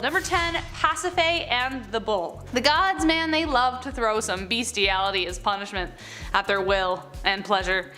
Number 10, Pasiphae and the bull. The gods, man, they love to throw some bestiality as punishment at their will and pleasure.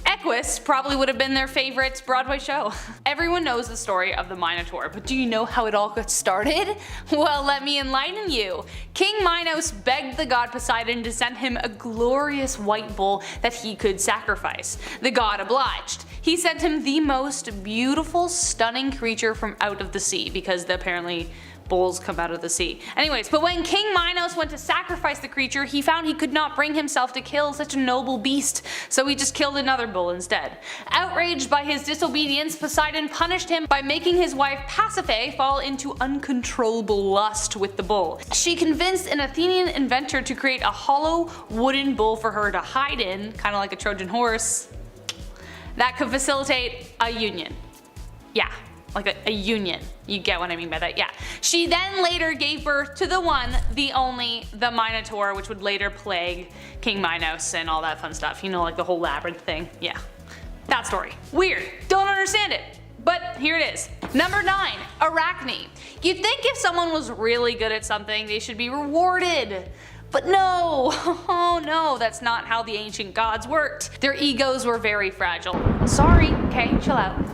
Equus probably would have been their favorite Broadway show. Everyone knows the story of the Minotaur, but do you know how it all got started? Well, let me enlighten you. King Minos begged the god Poseidon to send him a glorious white bull that he could sacrifice. The god obliged. He sent him the most beautiful, stunning creature from out of the sea, because apparently bulls come out of the sea. Anyways, but when King Minos went to sacrifice the creature, he found he could not bring himself to kill such a noble beast, so he just killed another bull instead. Outraged by his disobedience, Poseidon punished him by making his wife Pasiphae fall into uncontrollable lust with the bull. She convinced an Athenian inventor to create a hollow wooden bull for her to hide in, kind of like a Trojan horse, that could facilitate a union. Yeah. Like a union. You get what I mean by that, yeah. She then later gave birth to the one, the only, the Minotaur, which would later plague King Minos and all that fun stuff. You know, like the whole labyrinth thing. Yeah. That story. Weird. Don't understand it. But here it is. Number 9, Arachne. You'd think if someone was really good at something, they should be rewarded. But no, oh no, that's not how the ancient gods worked. Their egos were very fragile. Sorry, okay, chill out.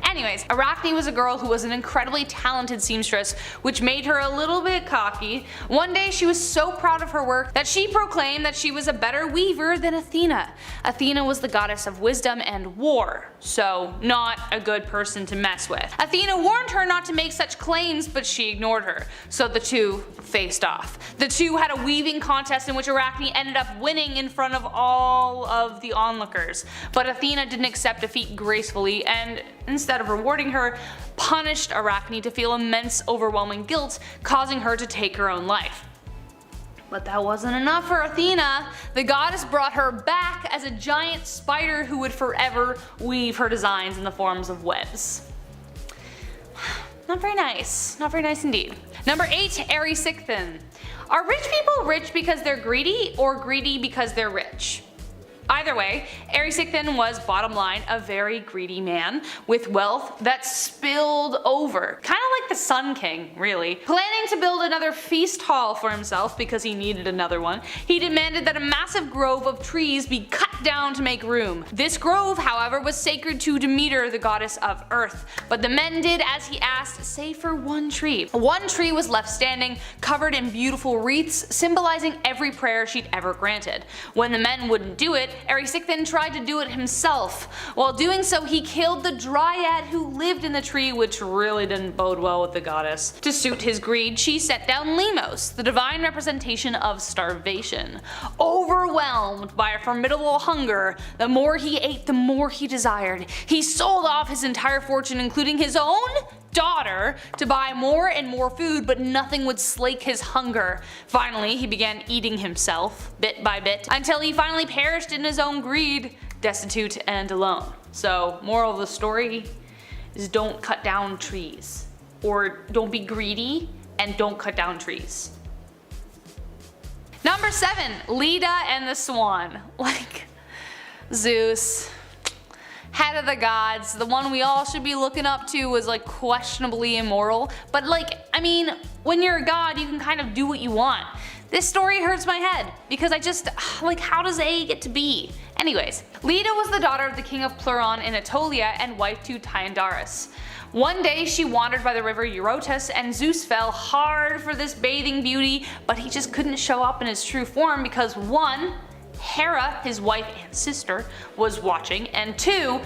Anyways, Arachne was a girl who was an incredibly talented seamstress, which made her a little bit cocky. One day she was so proud of her work that she proclaimed that she was a better weaver than Athena. Athena was the goddess of wisdom and war, so not a good person to mess with. Athena warned her not to make such claims, but she ignored her, so the two faced off. The two had a weaving contest in which Arachne ended up winning in front of all of the onlookers, but Athena didn't accept defeat gracefully and, instead of rewarding her, punished Arachne to feel immense overwhelming guilt, causing her to take her own life. But that wasn't enough for Athena. The goddess brought her back as a giant spider who would forever weave her designs in the forms of webs. Not very nice. Not very nice indeed. Number 8, Erysichthon. Are rich people rich because they're greedy, or greedy because they're rich? Either way, Erysichthon was, bottom line, a very greedy man with wealth that spilled over. Kinda like the Sun King, really. Planning to build another feast hall for himself because he needed another one, he demanded that a massive grove of trees be cut down to make room. This grove, however, was sacred to Demeter, the goddess of earth, but the men did as he asked, save for one tree. One tree was left standing, covered in beautiful wreaths, symbolizing every prayer she'd ever granted. When the men wouldn't do it, Erysichthon tried to do it himself. While doing so, he killed the dryad who lived in the tree, which really didn't bode well with the goddess. To suit his greed, she set down Lemos, the divine representation of starvation. Overwhelmed by a formidable hunger, the more he ate, the more he desired. He sold off his entire fortune, including his own daughter, to buy more and more food, but nothing would slake his hunger. Finally, he began eating himself, bit by bit, until he finally perished in his own greed, destitute and alone. So, moral of the story is don't cut down trees. Or don't be greedy and don't cut down trees. Number 7, Leda and the swan. Like, Zeus, head of the gods, the one we all should be looking up to, was like questionably immoral, but like, I mean, when you're a god you can kind of do what you want. This story hurts my head because I just, like, how does A get to B? Anyways, Leda was the daughter of the king of Pleuron in Aetolia and wife to Tyndaris. One day she wandered by the river Eurotas and Zeus fell hard for this bathing beauty, but he just couldn't show up in his true form because 1, Hera, his wife and sister, was watching, and 2,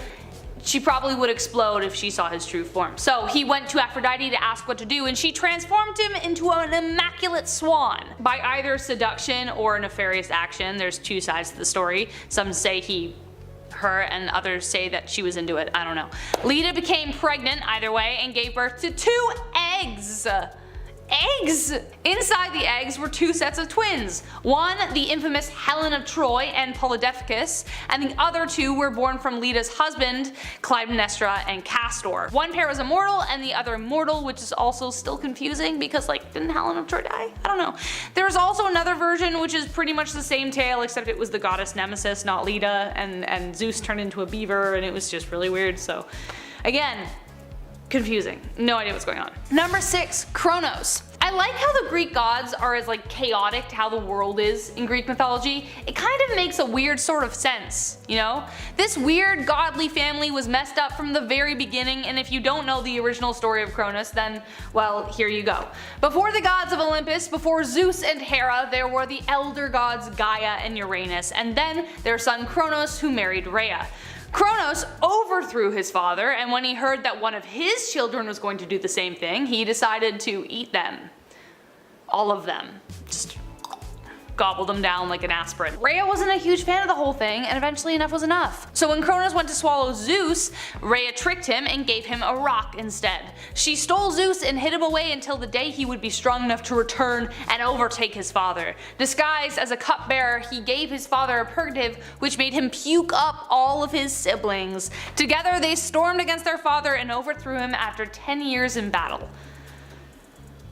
she probably would explode if she saw his true form. So he went to Aphrodite to ask what to do, and she transformed him into an immaculate swan. By either seduction or nefarious action, there's two sides to the story. Some say her, and others say that she was into it, I don't know. Leda became pregnant either way and gave birth to 2 eggs. Eggs! Inside the eggs were 2 sets of twins. One, the infamous Helen of Troy and Polydeuces, and the other 2 were born from Leda's husband, Clytemnestra and Castor. One pair was immortal and the other mortal, which is also still confusing because, like, didn't Helen of Troy die? I don't know. There was also another version which is pretty much the same tale, except it was the goddess Nemesis, not Leda, and Zeus turned into a beaver, and it was just really weird. So again, confusing. No idea what's going on. Number 6, Cronus. I like how the Greek gods are as like chaotic to how the world is in Greek mythology. It kind of makes a weird sort of sense, you know? This weird godly family was messed up from the very beginning, and if you don't know the original story of Cronus, then, well, here you go. Before the gods of Olympus, before Zeus and Hera, there were the elder gods Gaia and Uranus, and then their son Cronus, who married Rhea. Cronus overthrew his father, and when he heard that one of his children was going to do the same thing, he decided to eat them. All of them. Just gobbled them down like an aspirin. Rhea wasn't a huge fan of the whole thing, and eventually enough was enough. So when Cronus went to swallow Zeus, Rhea tricked him and gave him a rock instead. She stole Zeus and hid him away until the day he would be strong enough to return and overtake his father. Disguised as a cupbearer, he gave his father a purgative which made him puke up all of his siblings. Together they stormed against their father and overthrew him after 10 years in battle.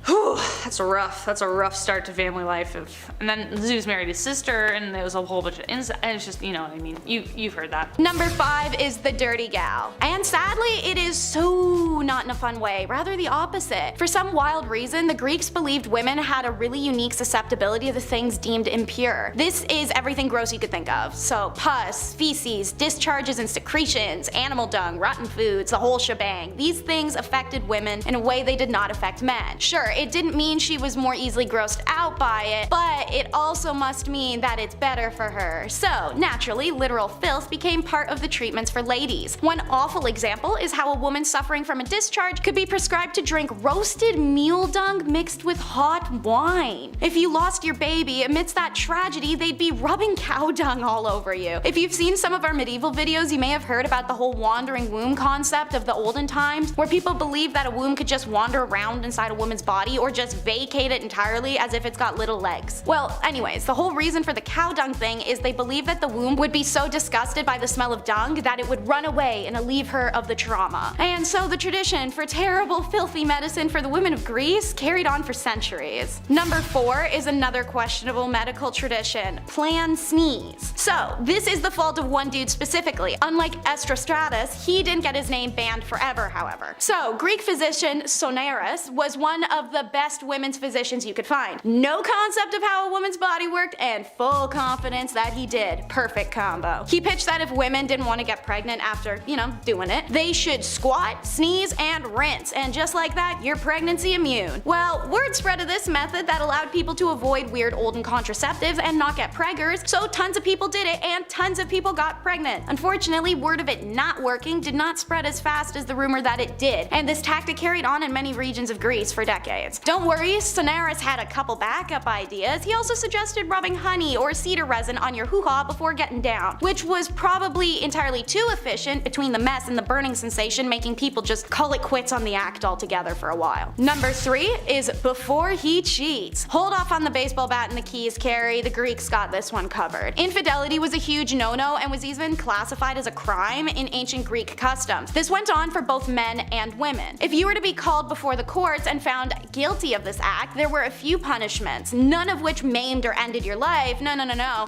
Whew, that's a rough start to family life. And then Zeus married his sister, and there was a whole bunch of and it's just, you know what I mean. You've heard that. Number 5 is the dirty gal. And sadly, it is so not in a fun way, rather the opposite. For some wild reason, the Greeks believed women had a really unique susceptibility to the things deemed impure. This is everything gross you could think of. So pus, feces, discharges and secretions, animal dung, rotten foods, the whole shebang. These things affected women in a way they did not affect men. Sure, it didn't mean she was more easily grossed out by it, but it also must mean that it's better for her. So naturally, literal filth became part of the treatments for ladies. One awful example is how a woman suffering from a discharge could be prescribed to drink roasted mule dung mixed with hot wine. If you lost your baby amidst that tragedy, they'd be rubbing cow dung all over you. If you've seen some of our medieval videos, you may have heard about the whole wandering womb concept of the olden times, where people believed that a womb could just wander around inside a woman's body or just vacate it entirely as if it's got little legs. Well, anyways, the whole reason for the cow dung thing is they believe that the womb would be so disgusted by the smell of dung that it would run away and alleviate her of the trauma. And so the tradition for terrible, filthy medicine for the women of Greece carried on for centuries. Number 4 is another questionable medical tradition, plan sneeze. So this is the fault of one dude specifically. Unlike Estrastratus, he didn't get his name banned forever, however. So Greek physician Sonaras was one of the best women's physicians you could find. No concept of how a woman's body worked and full confidence that he did. Perfect combo. He pitched that if women didn't want to get pregnant after, you know, doing it, they should squat, sneeze, and rinse, and just like that, you're pregnancy immune. Well, word spread of this method that allowed people to avoid weird olden contraceptives and not get preggers, so tons of people did it and tons of people got pregnant. Unfortunately, word of it not working did not spread as fast as the rumor that it did, and this tactic carried on in many regions of Greece for decades. Don't worry, Sonaras had a couple backup ideas. He also suggested rubbing honey or cedar resin on your hoo-ha before getting down, which was probably entirely too efficient between the mess and the burning sensation, making people just call it quits on the act altogether for a while. Number 3 is before he cheats. Hold off on the baseball bat and the keys, Carrie. The Greeks got this one covered. Infidelity was a huge no-no and was even classified as a crime in ancient Greek customs. This went on for both men and women. If you were to be called before the courts and found guilty of this act, there were a few punishments, none of which maimed or ended your life. No.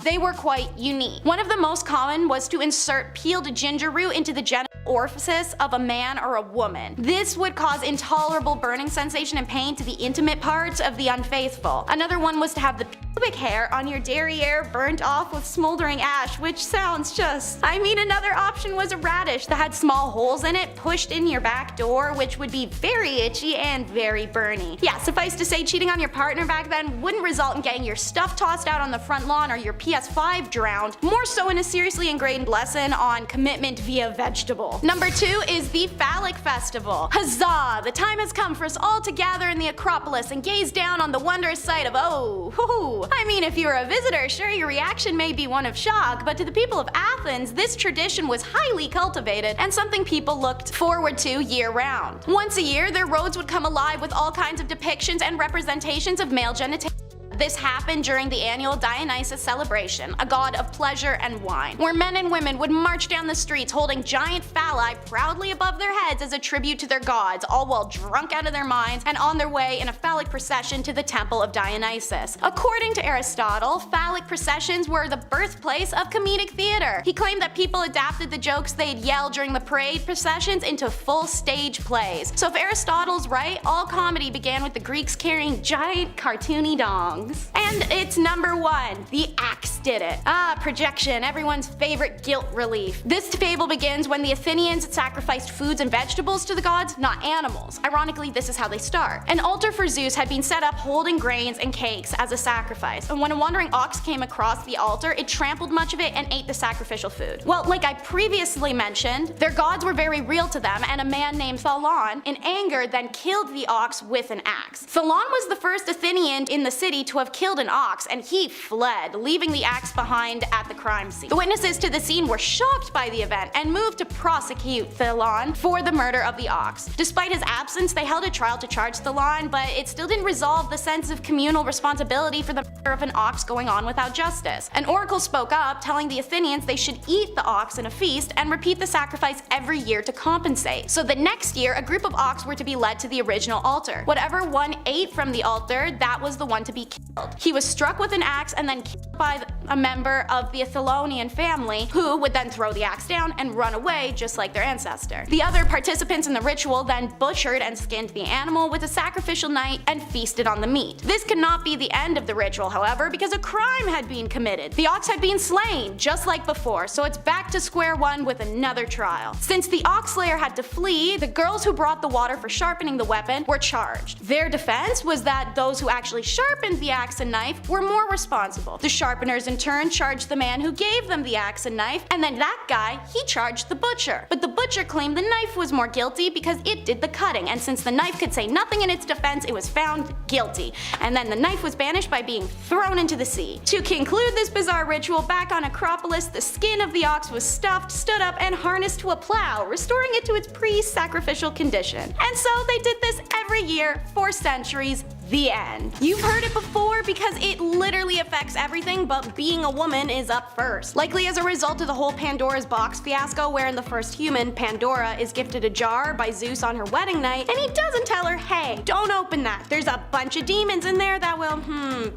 They were quite unique. One of the most common was to insert peeled ginger root into the genital orifice of a man or a woman. This would cause intolerable burning sensation and pain to the intimate parts of the unfaithful. Another one was to have the pubic hair on your derriere burnt off with smoldering ash, which sounds just... another option was a radish that had small holes in it pushed in your back door, which would be very itchy and very burny. Yeah, suffice to say, cheating on your partner back then wouldn't result in getting your stuff tossed out on the front lawn or your PS5 drowned, more so in a seriously ingrained lesson on commitment via vegetable. Number 2 is the phallic festival. Huzzah! The time has come for us all to gather in the Acropolis and gaze down on the wondrous sight of if you're a visitor, sure, your reaction may be one of shock, but to the people of Athens, this tradition was highly cultivated and something people looked forward to year-round. Once a year, their roads would come alive with all kinds of depictions and representations of male genitalia. This happened during the annual Dionysus celebration, a god of pleasure and wine, where men and women would march down the streets holding giant phalli proudly above their heads as a tribute to their gods, all while drunk out of their minds and on their way in a phallic procession to the temple of Dionysus. According to Aristotle, phallic processions were the birthplace of comedic theater. He claimed that people adapted the jokes they'd yell during the parade processions into full stage plays. So if Aristotle's right, all comedy began with the Greeks carrying giant cartoony dongs. And it's number 1. The axe did it. Projection, everyone's favorite guilt relief. This fable begins when the Athenians sacrificed foods and vegetables to the gods, not animals. Ironically, this is how they start. An altar for Zeus had been set up holding grains and cakes as a sacrifice, and when a wandering ox came across the altar, it trampled much of it and ate the sacrificial food. Well, like I previously mentioned, their gods were very real to them, and a man named Thalon, in anger, then killed the ox with an axe. Thalon was the first Athenian in the city to have killed an ox, and he fled, leaving the axe behind at the crime scene. The witnesses to the scene were shocked by the event and moved to prosecute Thalon for the murder of the ox. Despite his absence, they held a trial to charge Thalon, but it still didn't resolve the sense of communal responsibility for the murder of an ox going on without justice. An oracle spoke up, telling the Athenians they should eat the ox in a feast and repeat the sacrifice every year to compensate. So the next year, a group of ox were to be led to the original altar. Whatever one ate from the altar, that was the one to be killed. He was struck with an axe and then killed by a member of the Thalonian family, who would then throw the axe down and run away just like their ancestor. The other participants in the ritual then butchered and skinned the animal with a sacrificial knife and feasted on the meat. This could not be the end of the ritual, however, because a crime had been committed. The ox had been slain, just like before, so it's back to square one with another trial. Since the ox slayer had to flee, the girls who brought the water for sharpening the weapon were charged. Their defense was that those who actually sharpened the axe and knife were more responsible. The sharpeners in turn charged the man who gave them the axe and knife, and then that guy, he charged the butcher. But the butcher claimed the knife was more guilty because it did the cutting, and since the knife could say nothing in its defense, it was found guilty. And then the knife was banished by being thrown into the sea. To conclude this bizarre ritual, back on Acropolis, the skin of the ox was stuffed, stood up, and harnessed to a plow, restoring it to its pre-sacrificial condition. And so they did this every year for centuries. The end. You've heard it before because it literally affects everything, but being a woman is up first. Likely as a result of the whole Pandora's box fiasco, wherein the first human, Pandora, is gifted a jar by Zeus on her wedding night, and he doesn't tell her, hey, don't open that. There's a bunch of demons in there that will,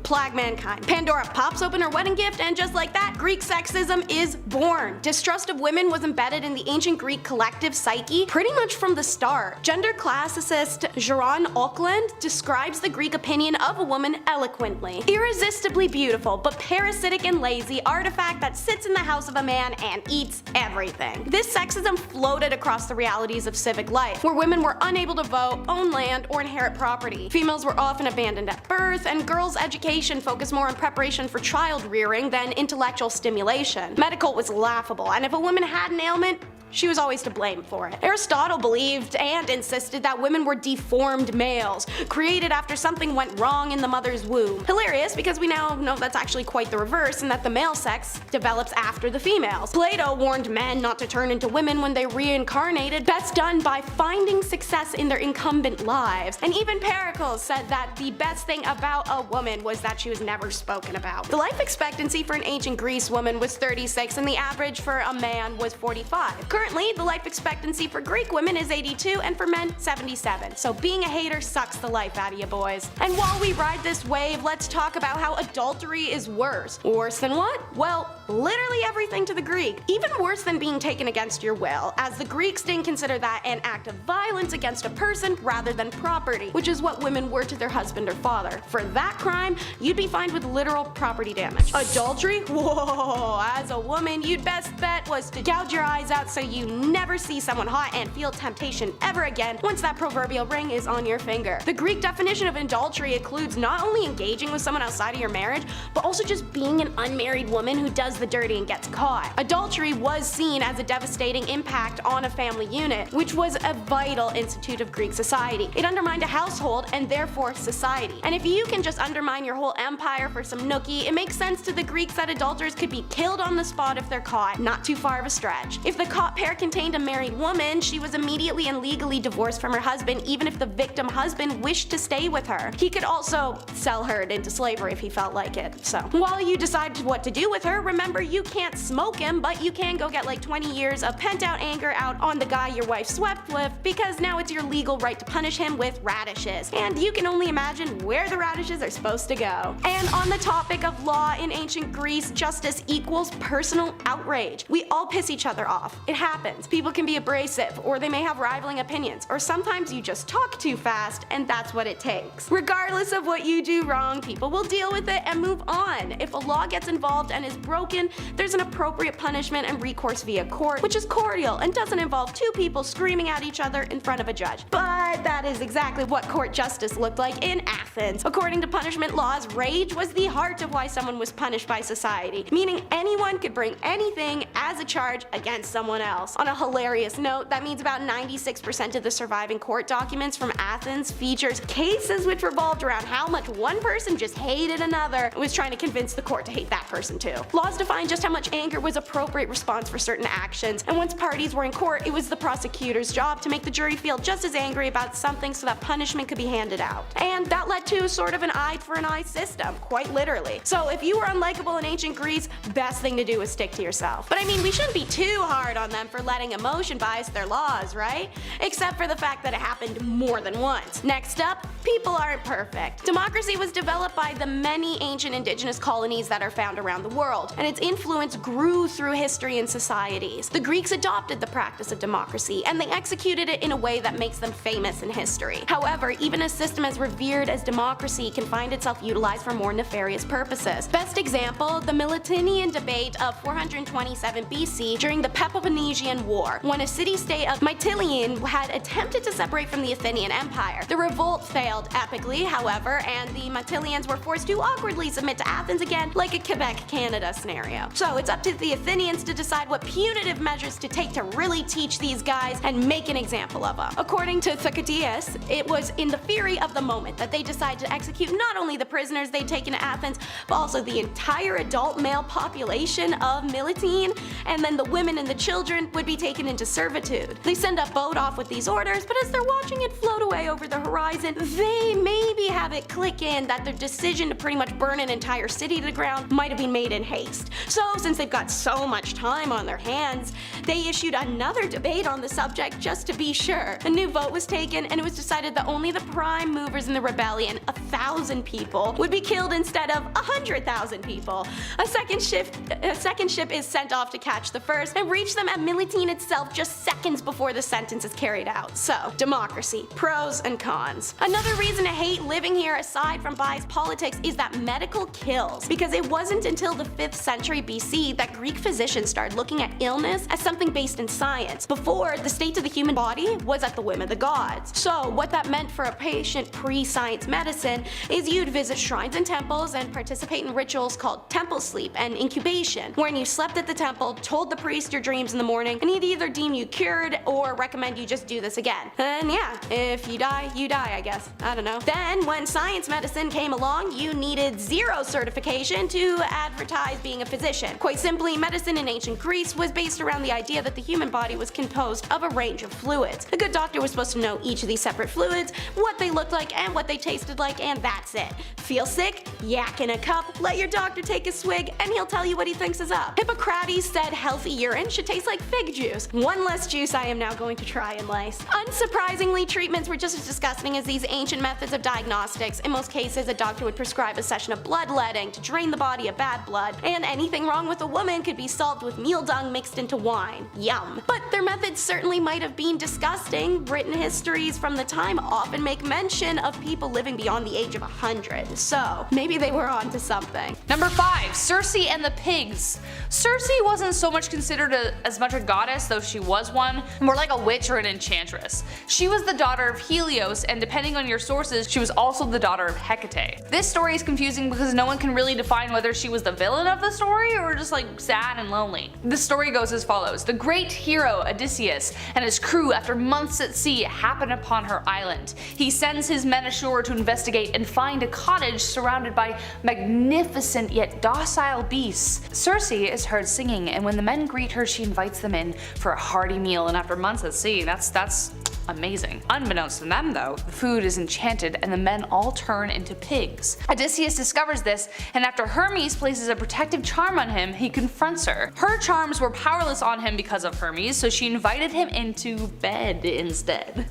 plague mankind. Pandora pops open her wedding gift, and just like that, Greek sexism is born. Distrust of women was embedded in the ancient Greek collective psyche pretty much from the start. Gender classicist Jaron Auckland describes the Greek opinion of a woman eloquently. Irresistibly beautiful, but parasitic and lazy artifact that sits in the house of a man and eats everything. This sexism floated across the realities of civic life, where women were unable to vote, own land, or inherit property. Females were often abandoned at birth, and girls' education focused more on preparation for child rearing than intellectual stimulation. Medical was laughable, and if a woman had an ailment, she was always to blame for it. Aristotle believed and insisted that women were deformed males, created after something went wrong in the mother's womb. Hilarious, because we now know that's actually quite the reverse, and that the male sex develops after the females. Plato warned men not to turn into women when they reincarnated, best done by finding success in their incumbent lives. And even Pericles said that the best thing about a woman was that she was never spoken about. The life expectancy for an ancient Greece woman was 36, and the average for a man was 45. Currently, the life expectancy for Greek women is 82, and for men, 77. So being a hater sucks the life out of you boys. And while we ride this wave, let's talk about how adultery is worse. Worse than what? Well, literally everything to the Greek. Even worse than being taken against your will, as the Greeks didn't consider that an act of violence against a person rather than property, which is what women were to their husband or father. For that crime, you'd be fined with literal property damage. Adultery? Whoa, as a woman, you'd best bet was to gouge your eyes out so you never see someone hot and feel temptation ever again once that proverbial ring is on your finger. The Greek definition of adultery includes not only engaging with someone outside of your marriage, but also just being an unmarried woman who does the dirty and gets caught. Adultery was seen as a devastating impact on a family unit, which was a vital institute of Greek society. It undermined a household and therefore society. And if you can just undermine your whole empire for some nookie, it makes sense to the Greeks that adulterers could be killed on the spot if they're caught. Not too far of a stretch. If pair contained a married woman, she was immediately and legally divorced from her husband even if the victim husband wished to stay with her. He could also sell her into slavery if he felt like it. So while you decide what to do with her, remember you can't smoke him, but you can go get like 20 years of pent out anger out on the guy your wife swept with, because now it's your legal right to punish him with radishes. And you can only imagine where the radishes are supposed to go. And on the topic of law in ancient Greece, justice equals personal outrage. We all piss each other off. It happens. People can be abrasive, or they may have rivaling opinions, or sometimes you just talk too fast and that's what it takes. Regardless of what you do wrong, people will deal with it and move on. If a law gets involved and is broken, there's an appropriate punishment and recourse via court, which is cordial and doesn't involve two people screaming at each other in front of a judge. But that is exactly what court justice looked like in Athens. According to punishment laws, rage was the heart of why someone was punished by society, meaning anyone could bring anything as a charge against someone else. On a hilarious note, that means about 96% of the surviving court documents from Athens features cases which revolved around how much one person just hated another and was trying to convince the court to hate that person too. Laws defined just how much anger was appropriate response for certain actions, and once parties were in court, it was the prosecutor's job to make the jury feel just as angry about something so that punishment could be handed out. And that led to sort of an eye for an eye system, quite literally. So if you were unlikable in ancient Greece, best thing to do is stick to yourself. But I mean, we shouldn't be too hard on them for letting emotion bias their laws, right? Except for the fact that it happened more than once. Next up, people aren't perfect. Democracy was developed by the many ancient indigenous colonies that are found around the world, and its influence grew through history and societies. The Greeks adopted the practice of democracy, and they executed it in a way that makes them famous in history. However, even a system as revered as democracy can find itself utilized for more nefarious purposes. Best example, the Melitinian debate of 427 BC during the Peloponnesian War, when a city-state of Mytilene had attempted to separate from the Athenian Empire. The revolt failed epically, however, and the Mytileans were forced to awkwardly submit to Athens again, like a Quebec-Canada scenario. So it's up to the Athenians to decide what punitive measures to take to really teach these guys and make an example of them. According to Thucydides, it was in the fury of the moment that they decided to execute not only the prisoners they'd taken to Athens, but also the entire adult male population of Melitene, and then the women and the children would be taken into servitude. They send a boat off with these orders, but as they're watching it float away over the horizon, they maybe have it click in that their decision to pretty much burn an entire city to the ground might have been made in haste. So since they've got so much time on their hands, they issued another debate on the subject just to be sure. A new vote was taken, and it was decided that only the prime movers in the rebellion, 1,000 people, would be killed instead of 100,000 people. A second ship is sent off to catch the first and reach them at Melitene itself just seconds before the sentence is carried out. So, democracy, pros and cons. Another reason to hate living here aside from biased politics is that medical kills, because it wasn't until the 5th century BC that Greek physicians started looking at illness as something based in science. Before, the state of the human body was at the whim of the gods. So what that meant for a patient pre-science medicine is you'd visit shrines and temples and participate in rituals called temple sleep and incubation, wherein you slept at the temple, told the priest your dreams in the morning, and he'd either deem you cured or recommend you just do this again. And yeah, if you die, I guess. I don't know. Then, when science medicine came along, you needed 0 certification to advertise being a physician. Quite simply, medicine in ancient Greece was based around the idea that the human body was composed of a range of fluids. A good doctor was supposed to know each of these separate fluids, what they looked like and what they tasted like, and that's it. Feel sick? Yak in a cup, let your doctor take a swig, and he'll tell you what he thinks is up. Hippocrates said healthy urine should taste like fig juice. One less juice I am now going to try and lice. Unsurprisingly, treatments were just as disgusting as these ancient methods of diagnostics. In most cases, a doctor would prescribe a session of bloodletting to drain the body of bad blood, and anything wrong with a woman could be solved with meal dung mixed into wine. Yum. But their methods certainly might have been disgusting. Written histories from the time often make mention of people living beyond the age of 100, so maybe they were onto something. Number 5, Circe and the pigs. Circe wasn't so much considered as much a goddess, though she was one, more like a witch or an enchantress. She was the daughter of Helios, and depending on your sources, she was also the daughter of Hecate. This story is confusing because no one can really define whether she was the villain of the story or just like sad and lonely. The story goes as follows. The great hero Odysseus and his crew, after months at sea, happen upon her island. He sends his men ashore to investigate and find a cottage surrounded by magnificent yet docile beasts. Circe is heard singing, and when the men greet her, she invites them in for a hearty meal. And after months at sea, that's amazing. Unbeknownst to them though, the food is enchanted and the men all turn into pigs. Odysseus discovers this, and after Hermes places a protective charm on him, he confronts her. Her charms were powerless on him because of Hermes, so she invited him into bed instead.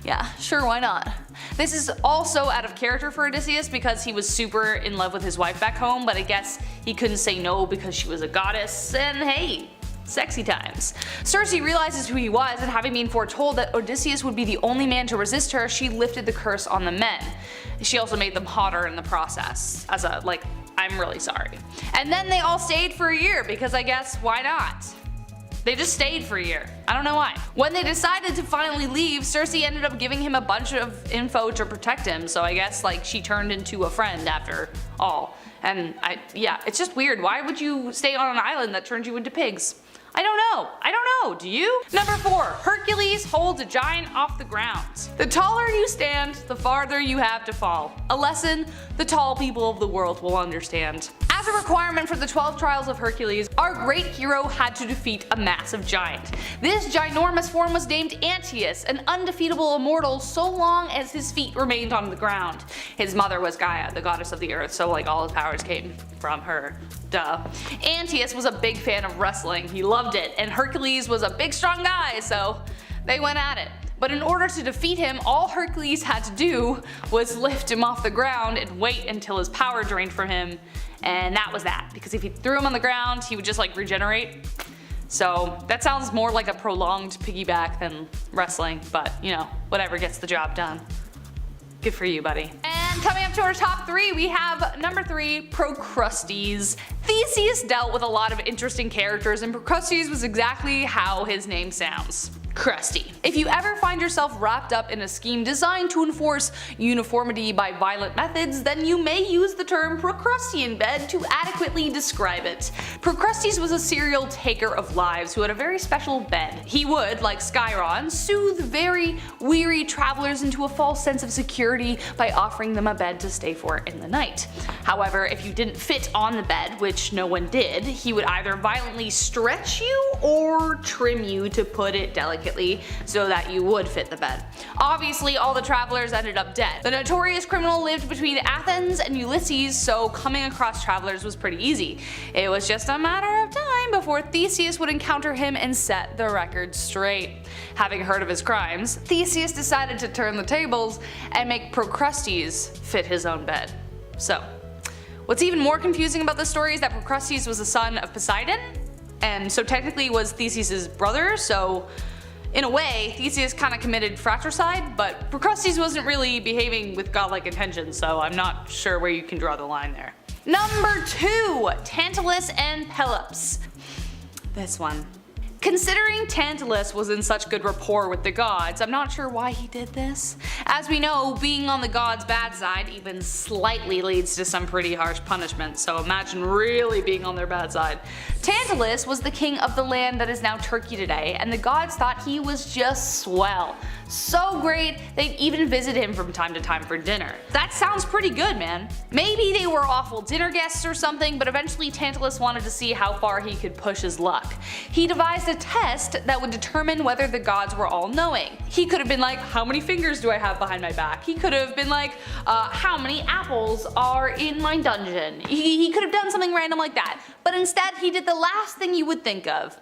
Yeah, sure, why not? This is also out of character for Odysseus because he was super in love with his wife back home, but I guess he couldn't say no because she was a goddess, and hey, sexy times. Circe realizes who he was, and having been foretold that Odysseus would be the only man to resist her, she lifted the curse on the men. She also made them hotter in the process, as a like, I'm really sorry. And then they all stayed for a year because I guess why not? They just stayed for a year. I don't know why. When they decided to finally leave, Circe ended up giving him a bunch of info to protect him, so I guess like she turned into a friend after all. And yeah, it's just weird. Why would you stay on an island that turned you into pigs? I don't know, do you? Number 4, Hercules holds a giant off the ground. The taller you stand, the farther you have to fall. A lesson the tall people of the world will understand. As a requirement for the 12 trials of Hercules, our great hero had to defeat a massive giant. This ginormous form was named Antaeus, an undefeatable immortal so long as his feet remained on the ground. His mother was Gaia, the goddess of the earth, so like all his powers came from her. Duh. Antaeus was a big fan of wrestling, he loved it, and Hercules was a big strong guy, so they went at it. But in order to defeat him, all Hercules had to do was lift him off the ground and wait until his power drained from him. And that was that, because if he threw him on the ground, he would just like regenerate. So that sounds more like a prolonged piggyback than wrestling, but you know, whatever gets the job done. Good for you, buddy. And coming up to our top 3, we have number 3, Procrustes. Theseus dealt with a lot of interesting characters, and Procrustes was exactly how his name sounds. Crusty. If you ever find yourself wrapped up in a scheme designed to enforce uniformity by violent methods, then you may use the term Procrustean bed to adequately describe it. Procrustes was a serial taker of lives who had a very special bed. He would, like Skyron, soothe very weary travelers into a false sense of security by offering them a bed to stay for in the night. However, if you didn't fit on the bed, which no one did, he would either violently stretch you or trim you, to put it delicately, so that you would fit the bed. Obviously, all the travelers ended up dead. The notorious criminal lived between Athens and Ulysses, so coming across travelers was pretty easy. It was just a matter of time before Theseus would encounter him and set the record straight. Having heard of his crimes, Theseus decided to turn the tables and make Procrustes fit his own bed. So, what's even more confusing about this story is that Procrustes was the son of Poseidon, and so technically was Theseus' brother, so in a way, Theseus kind of committed fratricide, but Procrustes wasn't really behaving with godlike intentions, so I'm not sure where you can draw the line there. Number 2, Tantalus and Pelops. This one. Considering Tantalus was in such good rapport with the gods, I'm not sure why he did this. As we know, being on the gods' bad side even slightly leads to some pretty harsh punishment, so imagine really being on their bad side. Tantalus was the king of the land that is now Turkey today, and the gods thought he was just swell. So great, they'd even visit him from time to time for dinner. That sounds pretty good, man. Maybe they were awful dinner guests or something, but eventually Tantalus wanted to see how far he could push his luck. He devised a test that would determine whether the gods were all-knowing. He could have been like, how many fingers do I have behind my back? He could have been like, how many apples are in my dungeon? He could have done something random like that, but instead he did the last thing you would think of.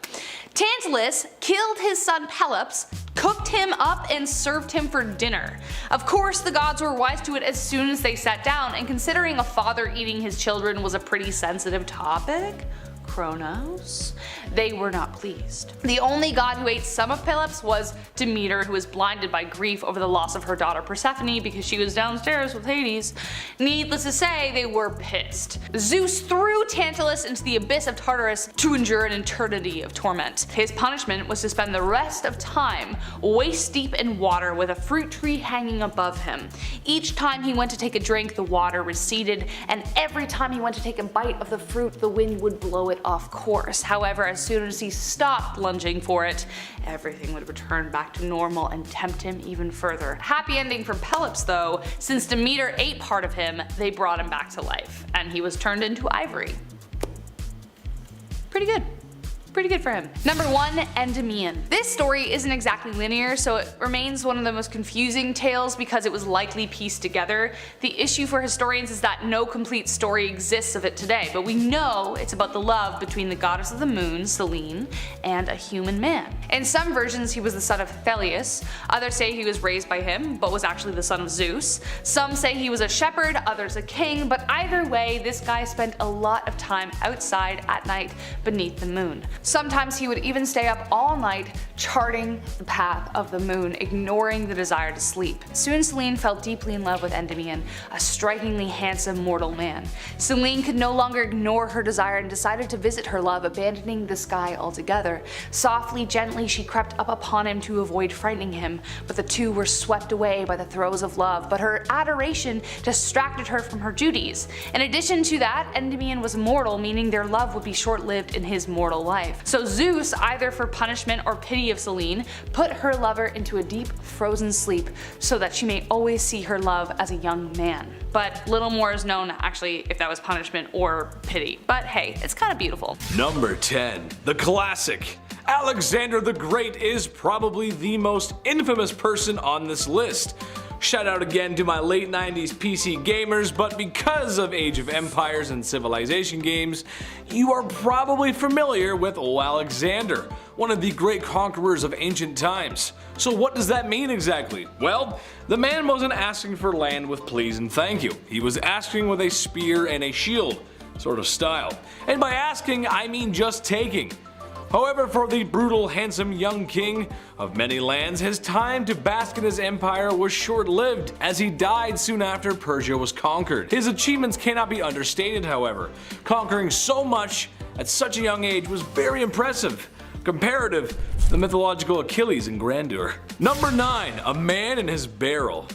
Tantalus killed his son Pelops, cooked him up, and served him for dinner. Of course, the gods were wise to it as soon as they sat down, and considering a father eating his children was a pretty sensitive topic, Cronus, they were not pleased. The only god who ate some of Pelops was Demeter, who was blinded by grief over the loss of her daughter Persephone because she was downstairs with Hades. Needless to say, they were pissed. Zeus threw Tantalus into the abyss of Tartarus to endure an eternity of torment. His punishment was to spend the rest of time waist deep in water with a fruit tree hanging above him. Each time he went to take a drink, the water receded, and every time he went to take a bite of the fruit, the wind would blow it off course. However, as soon as he stopped lunging for it, everything would return back to normal and tempt him even further. Happy ending for Pelops though, since Demeter ate part of him, they brought him back to life, and he was turned into ivory. Pretty good. Pretty good for him. Number 1, Endymion. This story isn't exactly linear, so it remains one of the most confusing tales because it was likely pieced together. The issue for historians is that no complete story exists of it today, but we know it's about the love between the goddess of the moon, Selene, and a human man. In some versions he was the son of Thelyus, others say he was raised by him, but was actually the son of Zeus. Some say he was a shepherd, others a king, but either way, this guy spent a lot of time outside at night beneath the moon. Sometimes he would even stay up all night charting the path of the moon, ignoring the desire to sleep. Soon Selene fell deeply in love with Endymion, a strikingly handsome mortal man. Selene could no longer ignore her desire and decided to visit her love, abandoning the sky altogether. Softly, gently, she crept up upon him to avoid frightening him, but the two were swept away by the throes of love, but her adoration distracted her from her duties. In addition to that, Endymion was mortal, meaning their love would be short-lived in his mortal life. So Zeus, either for punishment or pity of Selene, put her lover into a deep frozen sleep so that she may always see her love as a young man. But little more is known actually if that was punishment or pity. But hey, it's kind of beautiful. Number 10. The classic. Alexander the Great is probably the most infamous person on this list. Shout out again to my late 90s PC gamers, but because of Age of Empires and Civilization games, you are probably familiar with old Alexander, one of the great conquerors of ancient times. So what does that mean exactly? Well, the man wasn't asking for land with please and thank you. He was asking with a spear and a shield, sort of style. And by asking, I mean just taking. However, for the brutal, handsome young king of many lands, his time to bask in his empire was short-lived, as he died soon after Persia was conquered. His achievements cannot be understated, however. Conquering so much at such a young age was very impressive, comparative to the mythological Achilles in grandeur. Number 9. A man in his barrel.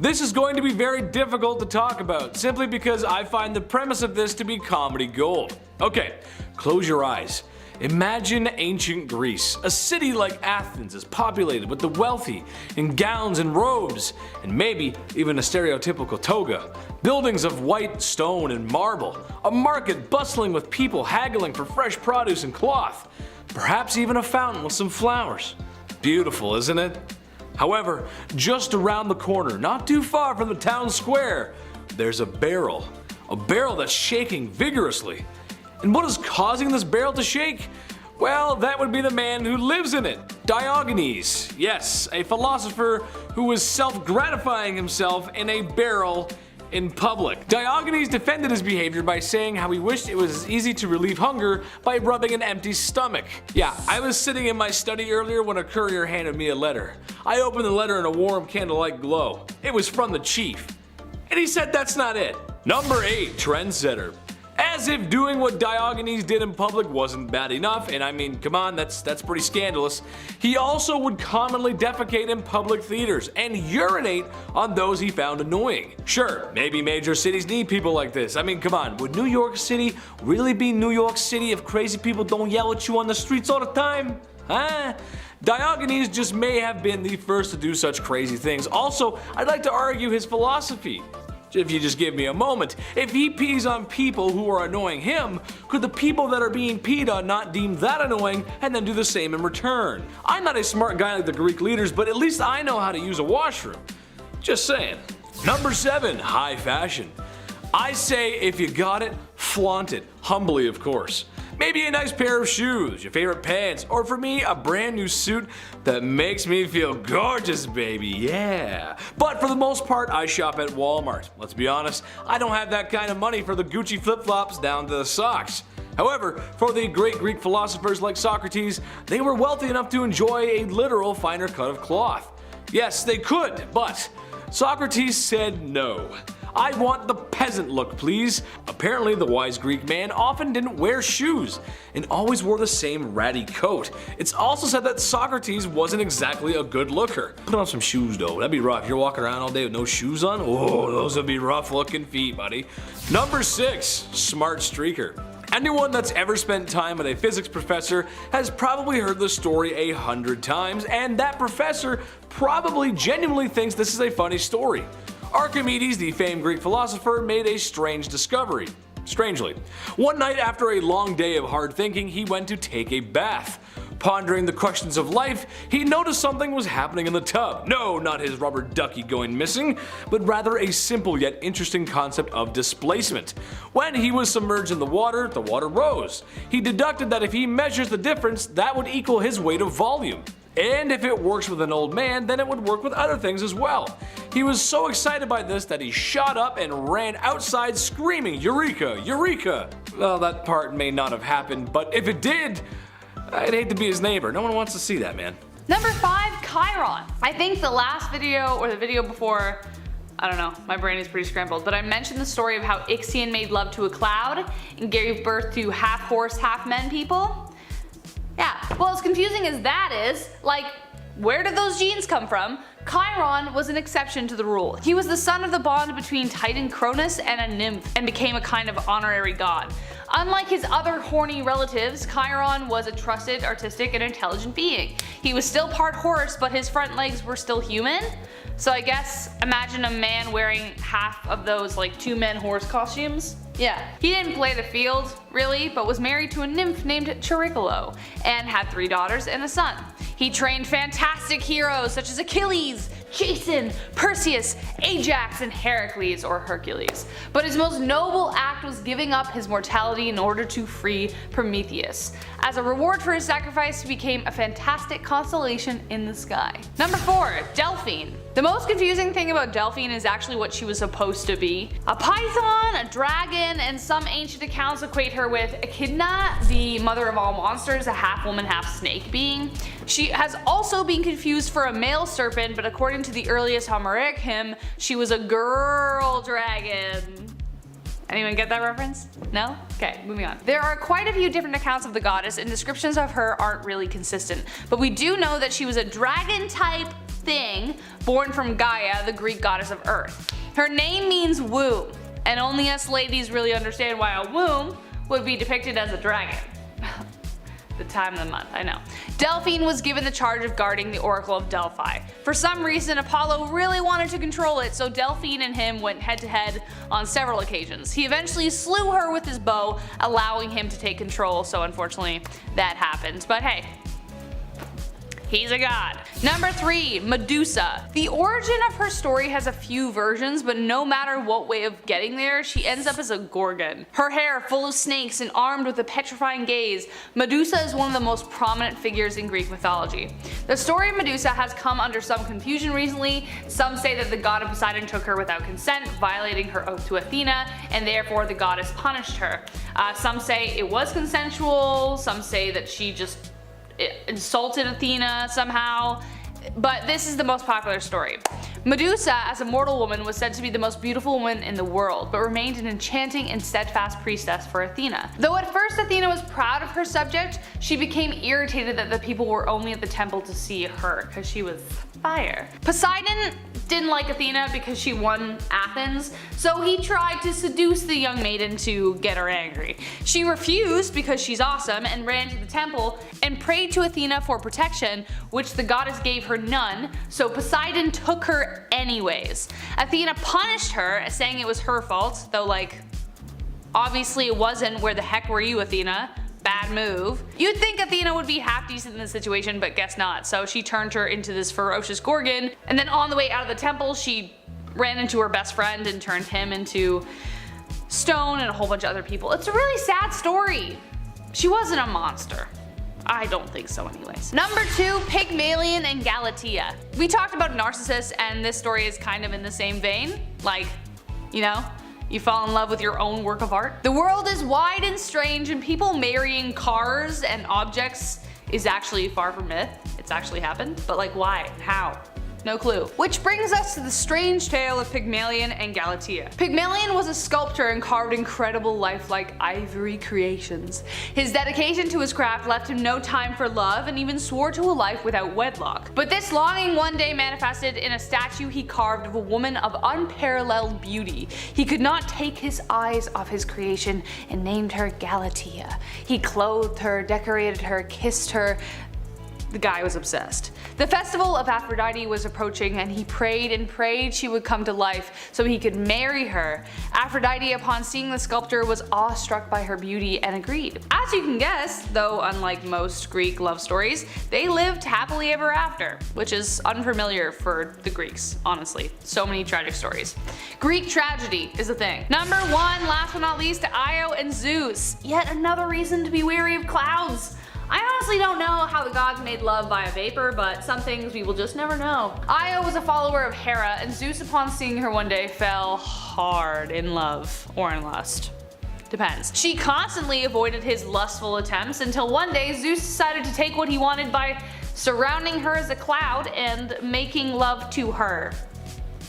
This is going to be very difficult to talk about, simply because I find the premise of this to be comedy gold. Okay, close your eyes. Imagine ancient Greece. A city like Athens is populated with the wealthy in gowns and robes, and maybe even a stereotypical toga. Buildings of white stone and marble. A market bustling with people haggling for fresh produce and cloth. Perhaps even a fountain with some flowers. Beautiful, isn't it? However, just around the corner, not too far from the town square, there's a barrel. A barrel that's shaking vigorously. And what is causing this barrel to shake? Well, that would be the man who lives in it, Diogenes. Yes, a philosopher who was self-gratifying himself in a barrel in public. Diogenes defended his behavior by saying how he wished it was as easy to relieve hunger by rubbing an empty stomach. Yeah, I was sitting in my study earlier when a courier handed me a letter. I opened the letter in a warm candlelight glow. It was from the chief. And he said that's not it. Number 8, trendsetter. As if doing what Diogenes did in public wasn't bad enough, and I mean, come on, that's pretty scandalous, he also would commonly defecate in public theaters and urinate on those he found annoying. Sure, maybe major cities need people like this. I mean, come on, would New York City really be New York City if crazy people don't yell at you on the streets all the time? Huh? Diogenes just may have been the first to do such crazy things. Also, I'd like to argue his philosophy. If you just give me a moment, if he pees on people who are annoying him, could the people that are being peed on not deem that annoying and then do the same in return? I'm not a smart guy like the Greek leaders, but at least I know how to use a washroom. Just saying. Number 7, high fashion. I say if you got it, flaunt it. Humbly, of course. Maybe a nice pair of shoes, your favorite pants, or for me, a brand new suit that makes me feel gorgeous, baby, yeah. But for the most part, I shop at Walmart. Let's be honest, I don't have that kind of money for the Gucci flip-flops down to the socks. However, for the great Greek philosophers like Socrates, they were wealthy enough to enjoy a literal finer cut of cloth. Yes, they could, but Socrates said no. I want the peasant look, please. Apparently, the wise Greek man often didn't wear shoes and always wore the same ratty coat. It's also said that Socrates wasn't exactly a good looker. Put on some shoes though, that'd be rough. You're walking around all day with no shoes on? Oh, those would be rough looking feet, buddy. Number 6, smart streaker. Anyone that's ever spent time with a physics professor has probably heard the story 100 times, and that professor probably genuinely thinks this is a funny story. Archimedes, the famed Greek philosopher, made a strange discovery. Strangely, one night after a long day of hard thinking, he went to take a bath. Pondering the questions of life, he noticed something was happening in the tub. No, not his rubber ducky going missing, but rather a simple yet interesting concept of displacement. When he was submerged in the water rose. He deducted that if he measures the difference, that would equal his weight of volume. And if it works with an old man, then it would work with other things as well. He was so excited by this that he shot up and ran outside screaming, "Eureka! Eureka!" Well, that part may not have happened, but if it did, I'd hate to be his neighbor. No one wants to see that, man. Number 5, Chiron. I think the last video or the video before, I don't know, my brain is pretty scrambled, but I mentioned the story of how Ixion made love to a cloud and gave birth to half horse, half men people. Yeah, well, as confusing as that is, like, where did those genes come from? Chiron was an exception to the rule. He was the son of the bond between Titan Cronus and a nymph and became a kind of honorary god. Unlike his other horny relatives, Chiron was a trusted, artistic, and intelligent being. He was still part horse, but his front legs were still human. So I guess imagine a man wearing half of those like 2 men horse costumes. Yeah. He didn't play the field, really, but was married to a nymph named Charicolo and had 3 daughters and a son. He trained fantastic heroes such as Achilles, Jason, Perseus, Ajax, and Hercules or Hercules. But his most noble act was giving up his mortality in order to free Prometheus. As a reward for his sacrifice, he became a fantastic constellation in the sky. Number 4, Delphine. The most confusing thing about Delphine is actually what she was supposed to be. A python, a dragon, and some ancient accounts equate her with Echidna, the mother of all monsters, a half woman, half snake being. She has also been confused for a male serpent, but according to the earliest Homeric hymn, she was a girl dragon. Anyone get that reference? No? Okay, moving on. There are quite a few different accounts of the goddess, and descriptions of her aren't really consistent, but we do know that she was a dragon type thing born from Gaia, the Greek goddess of earth. Her name means womb, and only us ladies really understand why a womb would be depicted as a dragon. The time of the month, I know. Delphine was given the charge of guarding the Oracle of Delphi. For some reason, Apollo really wanted to control it, so Delphine and him went head to head on several occasions. He eventually slew her with his bow, allowing him to take control, so unfortunately that happened. But hey, he's a god. Number 3, Medusa. The origin of her story has a few versions, but no matter what way of getting there, she ends up as a gorgon. Her hair full of snakes and armed with a petrifying gaze, Medusa is one of the most prominent figures in Greek mythology. The story of Medusa has come under some confusion recently. Some say that the god of Poseidon took her without consent, violating her oath to Athena, and therefore the goddess punished her. Some say it was consensual, some say that she just insulted Athena somehow, but this is the most popular story. Medusa, as a mortal woman, was said to be the most beautiful woman in the world, but remained an enchanting and steadfast priestess for Athena. Though at first Athena was proud of her subject, she became irritated that the people were only at the temple to see her, because she was fire. Poseidon didn't like Athena because she won Athens, so he tried to seduce the young maiden to get her angry. She refused because she's awesome and ran to the temple and prayed to Athena for protection, which the goddess gave her none, so Poseidon took her anyways. Athena punished her, saying it was her fault, though like, obviously it wasn't. Where the heck were you, Athena? Bad move. You'd think Athena would be half decent in this situation, but guess not. So she turned her into this ferocious gorgon, and then on the way out of the temple she ran into her best friend and turned him into stone and a whole bunch of other people. It's a really sad story. She wasn't a monster. I don't think so anyways. Number 2, Pygmalion and Galatea. We talked about Narcissus, and this story is kind of in the same vein. Like, you know, You fall in love with your own work of art? The world is wide and strange, and people marrying cars and objects is actually far from myth. It's actually happened. But like, why? How? No clue. Which brings us to the strange tale of Pygmalion and Galatea. Pygmalion was a sculptor and carved incredible lifelike ivory creations. His dedication to his craft left him no time for love, and even swore to a life without wedlock. But this longing one day manifested in a statue he carved of a woman of unparalleled beauty. He could not take his eyes off his creation and named her Galatea. He clothed her, decorated her, kissed her. The guy was obsessed. The festival of Aphrodite was approaching, and he prayed and prayed she would come to life so he could marry her. Aphrodite, upon seeing the sculptor, was awestruck by her beauty and agreed. As you can guess, though unlike most Greek love stories, they lived happily ever after, which is unfamiliar for the Greeks, honestly. So many tragic stories. Greek tragedy is a thing. Number 1, last but not least, Io and Zeus. Yet another reason to be wary of clouds. I honestly don't know how the gods made love via vapor, but some things we will just never know. Io was a follower of Hera, and Zeus, upon seeing her one day, fell hard in love, or in lust. Depends. She constantly avoided his lustful attempts until one day Zeus decided to take what he wanted by surrounding her as a cloud and making love to her.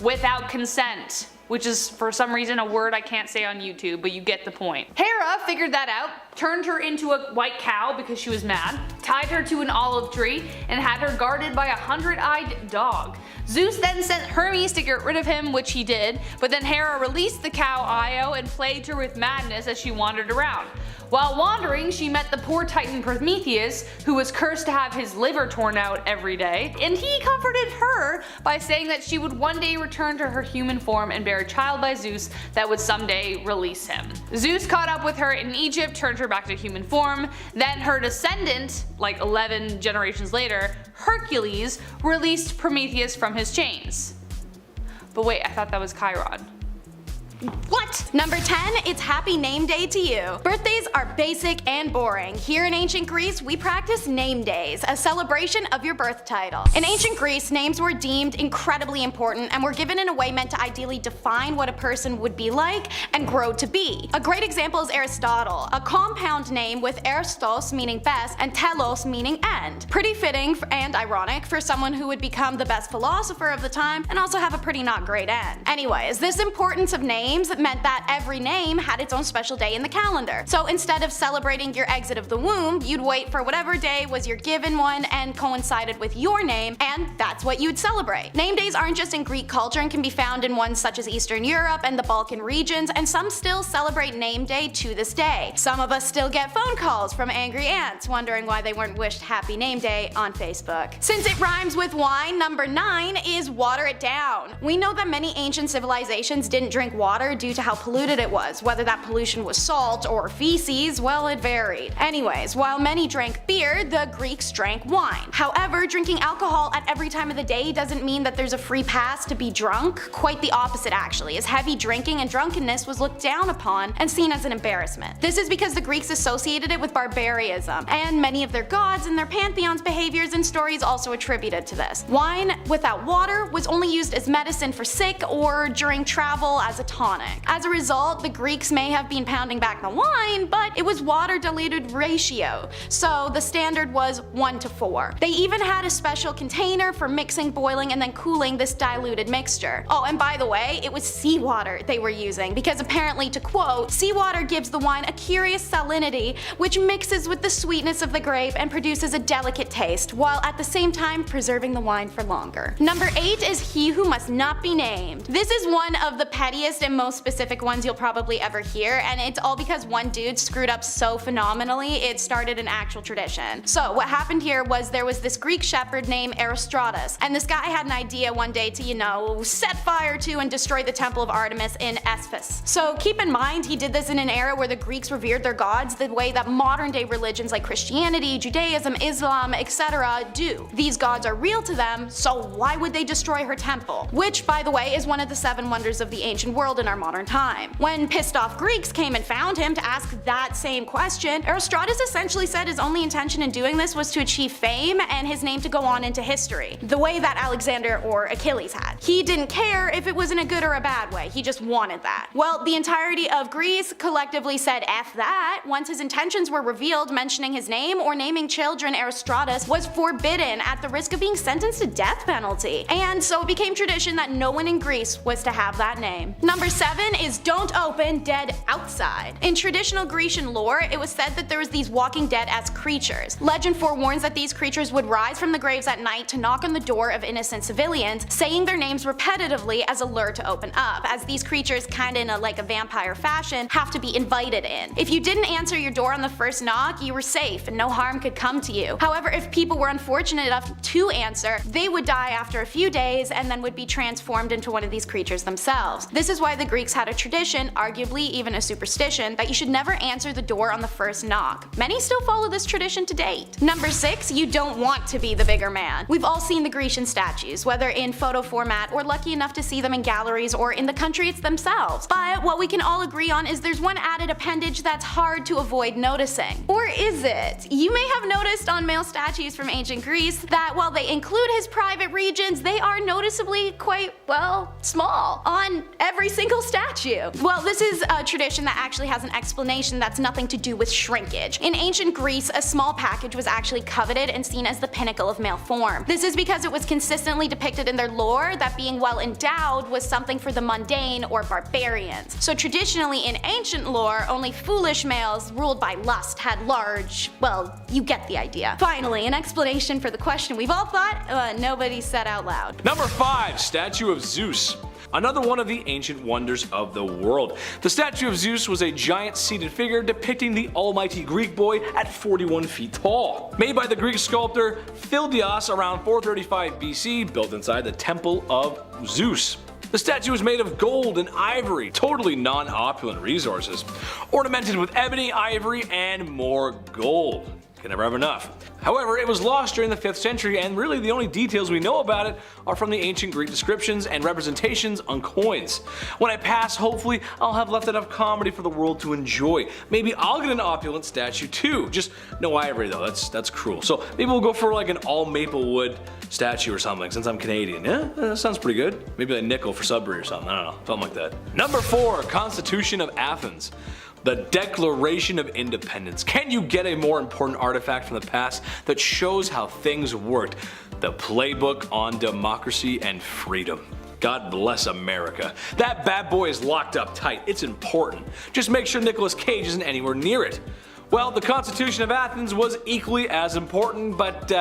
Without consent. Which is for some reason a word I can't say on YouTube, but you get the point. Hera figured that out, turned her into a white cow because she was mad, tied her to an olive tree, and had her guarded by a 100-eyed dog. Zeus then sent Hermes to get rid of him, which he did, but then Hera released the cow Io and plagued her with madness as she wandered around. While wandering, she met the poor titan Prometheus, who was cursed to have his liver torn out every day, and he comforted her by saying that she would one day return to her human form and bear a child by Zeus that would someday release him. Zeus caught up with her in Egypt, turned her back to human form, then her descendant, like 11 generations later, Hercules, released Prometheus from his chains. But wait, I thought that was Chiron. What? Number 10, it's Happy Name Day to you. Birthdays are basic and boring. Here in ancient Greece, we practice name days, a celebration of your birth title. In ancient Greece, names were deemed incredibly important and were given in a way meant to ideally define what a person would be like and grow to be. A great example is Aristotle, a compound name with Aristos meaning best and telos meaning end. Pretty fitting and ironic for someone who would become the best philosopher of the time and also have a pretty not great end. Anyways, this importance of names meant that every name had its own special day in the calendar. So instead of celebrating your exit of the womb, you'd wait for whatever day was your given one and coincided with your name, and that's what you'd celebrate. Name days aren't just in Greek culture and can be found in ones such as Eastern Europe and the Balkan regions, and some still celebrate name day to this day. Some of us still get phone calls from angry aunts wondering why they weren't wished happy name day on Facebook. Since it rhymes with wine, number 9 is water it down. We know that many ancient civilizations didn't drink water due to how polluted it was. Whether that pollution was salt or feces, well, it varied. Anyways, while many drank beer, the Greeks drank wine. However, drinking alcohol at every time of the day doesn't mean that there's a free pass to be drunk. Quite the opposite actually, as heavy drinking and drunkenness was looked down upon and seen as an embarrassment. This is because the Greeks associated it with barbarism, and many of their gods and their pantheons' behaviors and stories also attributed to this. Wine without water was only used as medicine for sick or during travel as a tonic. As a result, the Greeks may have been pounding back the wine, but it was water diluted ratio, so the standard was 1:4. They even had a special container for mixing, boiling, and then cooling this diluted mixture. Oh, and by the way, it was seawater they were using, because apparently, to quote, seawater gives the wine a curious salinity which mixes with the sweetness of the grape and produces a delicate taste, while at the same time preserving the wine for longer. Number 8 is He Who Must Not Be Named. This is one of the pettiest and most specific ones you'll probably ever hear, and it's all because one dude screwed up so phenomenally it started an actual tradition. So what happened here was there was this Greek shepherd named Erysichthon, and this guy had an idea one day to, set fire to and destroy the temple of Artemis in Ephesus. So keep in mind, he did this in an era where the Greeks revered their gods the way that modern day religions like Christianity, Judaism, Islam, etc. do. These gods are real to them, so why would they destroy her temple? Which, by the way, is one of the 7 wonders of the ancient world in our modern times. time. When pissed off Greeks came and found him to ask that same question, Erysichthon essentially said his only intention in doing this was to achieve fame and his name to go on into history, the way that Alexander or Achilles had. He didn't care if it was in a good or a bad way, he just wanted that. Well, the entirety of Greece collectively said F that once his intentions were revealed. Mentioning his name or naming children Erysichthon was forbidden at the risk of being sentenced to death penalty. And so it became tradition that no one in Greece was to have that name. Number 7 is don't open dead outside. In traditional Grecian lore, it was said that there was these walking dead as creatures. Legend forewarns that these creatures would rise from the graves at night to knock on the door of innocent civilians, saying their names repetitively as a lure to open up, as these creatures, kinda in a vampire fashion, have to be invited in. If you didn't answer your door on the first knock, you were safe and no harm could come to you. However, if people were unfortunate enough to answer, they would die after a few days and then would be transformed into one of these creatures themselves. This is why the Greeks had a tradition, arguably even a superstition, that you should never answer the door on the first knock. Many still follow this tradition to date. Number 6, you don't want to be the bigger man. We've all seen the Grecian statues, whether in photo format or lucky enough to see them in galleries or in the countries themselves. But what we can all agree on is there's one added appendage that's hard to avoid noticing. Or is it? You may have noticed on male statues from ancient Greece that while they include his private regions, they are noticeably quite, well, small on every single statue. Well, this is a tradition that actually has an explanation that's nothing to do with shrinkage. In ancient Greece, a small package was actually coveted and seen as the pinnacle of male form. This is because it was consistently depicted in their lore that being well endowed was something for the mundane or barbarians. So traditionally in ancient lore, only foolish males ruled by lust had large, well, you get the idea. Finally, an explanation for the question we've all thought, nobody said out loud. Number 5, Statue of Zeus. Another one of the ancient wonders of the world. The statue of Zeus was a giant seated figure depicting the almighty Greek boy at 41 feet tall. Made by the Greek sculptor Phidias around 435 BC, built inside the temple of Zeus. The statue was made of gold and ivory, totally non-opulent resources, ornamented with ebony, ivory, and more gold. Can never have enough. However, it was lost during the 5th century, and really the only details we know about it are from the ancient Greek descriptions and representations on coins. When I pass, hopefully I'll have left enough comedy for the world to enjoy. Maybe I'll get an opulent statue too. Just no ivory though, that's cruel. So maybe we'll go for like an all maple wood statue or something, since I'm Canadian. Yeah, that sounds pretty good. Maybe like nickel for Sudbury or something, I don't know, something like that. Number 4, Constitution of Athens. The Declaration of Independence. Can you get a more important artifact from the past that shows how things worked? The playbook on democracy and freedom. God bless America. That bad boy is locked up tight. It's important. Just make sure Nicolas Cage isn't anywhere near it. Well, the Constitution of Athens was equally as important, but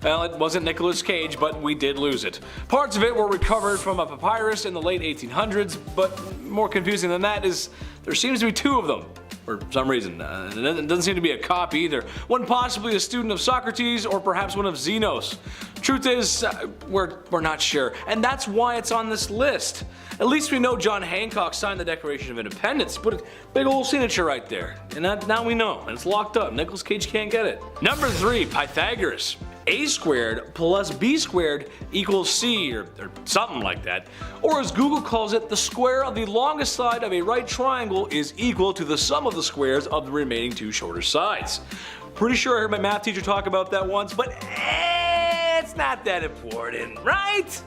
well, it wasn't Nicolas Cage, but we did lose it. Parts of it were recovered from a papyrus in the late 1800s, but more confusing than that is there seems to be 2 of them. For some reason. It doesn't seem to be a copy either. One possibly a student of Socrates, or perhaps one of Zenos. Truth is, we're not sure, and that's why it's on this list. At least we know John Hancock signed the Declaration of Independence. Put a big old signature right there. And now we know, and it's locked up. Nicolas Cage can't get it. Number 3, Pythagoras. A squared plus B squared equals C, or something like that. Or as Google calls it, the square of the longest side of a right triangle is equal to the sum of the squares of the remaining 2 shorter sides. Pretty sure I heard my math teacher talk about that once, but it's not that important, right?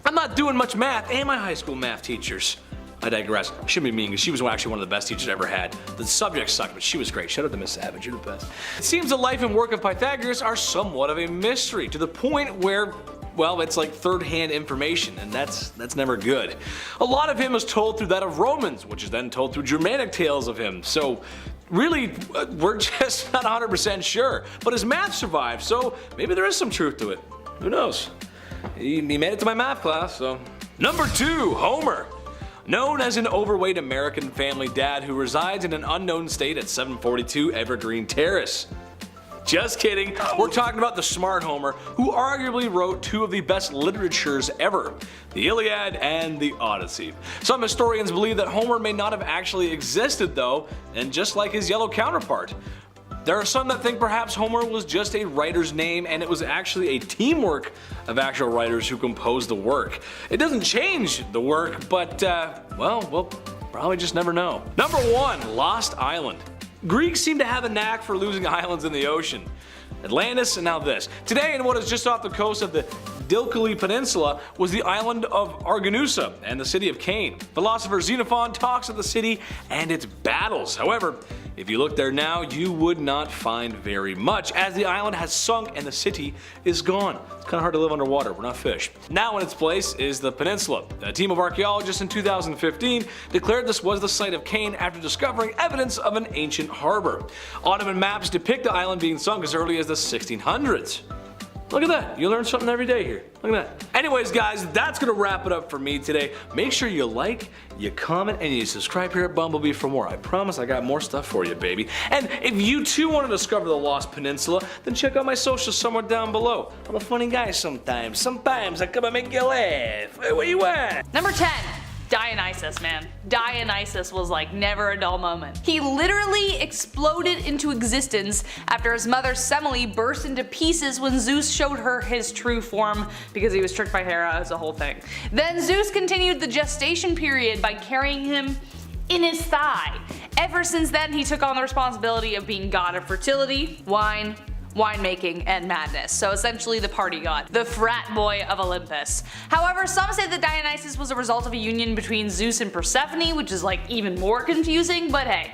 I'm not doing much math, and my high school math teachers. I digress. I shouldn't be mean, because she was actually one of the best teachers I ever had. The subject sucked, but she was great. Shout out to Miss Savage, you're the best. It seems the life and work of Pythagoras are somewhat of a mystery, to the point where, well, it's like third-hand information, and that's never good. A lot of him is told through that of Romans, which is then told through Germanic tales of him, so really, we're just not 100% sure. But his math survived, so maybe there is some truth to it. Who knows? He made it to my math class, so. Number 2, Homer. Known as an overweight American family dad who resides in an unknown state at 742 Evergreen Terrace. Just kidding, we're talking about the smart Homer, who arguably wrote 2 of the best literatures ever, the Iliad and the Odyssey. Some historians believe that Homer may not have actually existed though, and just like his yellow counterpart. There are some that think perhaps Homer was just a writer's name and it was actually a teamwork of actual writers who composed the work. It doesn't change the work, but well, Probably just never know. Number 1. Lost Island. Greeks seem to have a knack for losing islands in the ocean. Atlantis, and now this. Today, in what is just off the coast of the Dilkali Peninsula, was the island of Argonusa and the city of Cain. Philosopher Xenophon talks of the city and its battles. However, if you look there now, you would not find very much, as the island has sunk and the city is gone. It's kind of hard to live underwater, we're not fish. Now in its place is the peninsula. A team of archaeologists in 2015 declared this was the site of Cain after discovering evidence of an ancient harbor. Ottoman maps depict the island being sunk as early as the 1600s. Look at that, you learn something every day here. Look at that. Anyways guys, that's gonna wrap it up for me today. Make sure you like, you comment, and you subscribe here at Bumblebee for more. I promise I got more stuff for you, baby. And if you too want to discover the Lost Peninsula, then check out my socials somewhere down below. I'm a funny guy sometimes. Sometimes I come and make you laugh. Hey, where you at? Number 10. Dionysus, man. Dionysus was like never a dull moment. He literally exploded into existence after his mother Semele burst into pieces when Zeus showed her his true form because he was tricked by Hera. As a whole thing. Then Zeus continued the gestation period by carrying him in his thigh. Ever since then, he took on the responsibility of being god of fertility, winemaking, and madness. So essentially the party god, the frat boy of Olympus. However, some say that Dionysus was a result of a union between Zeus and Persephone, which is like even more confusing, but hey.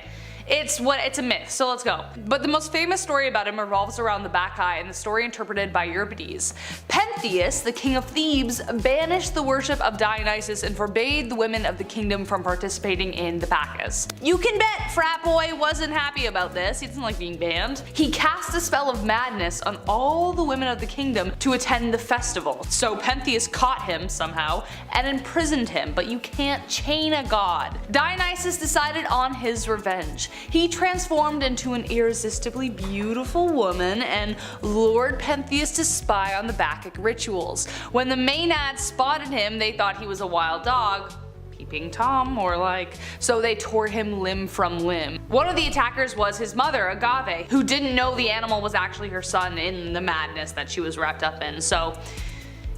It's a myth, so let's go. But the most famous story about him revolves around the Bacchae and the story interpreted by Euripides. Pentheus, the king of Thebes, banished the worship of Dionysus and forbade the women of the kingdom from participating in the Bacchus. You can bet frat boy wasn't happy about this, he doesn't like being banned. He cast a spell of madness on all the women of the kingdom to attend the festival. So Pentheus caught him somehow and imprisoned him, but you can't chain a god. Dionysus decided on his revenge. He transformed into an irresistibly beautiful woman and lured Pentheus to spy on the Bacchic rituals. When the Maenads spotted him, they thought he was a wild dog. Peeping Tom, more like. So they tore him limb from limb. One of the attackers was his mother, Agave, who didn't know the animal was actually her son in the madness that she was wrapped up in. So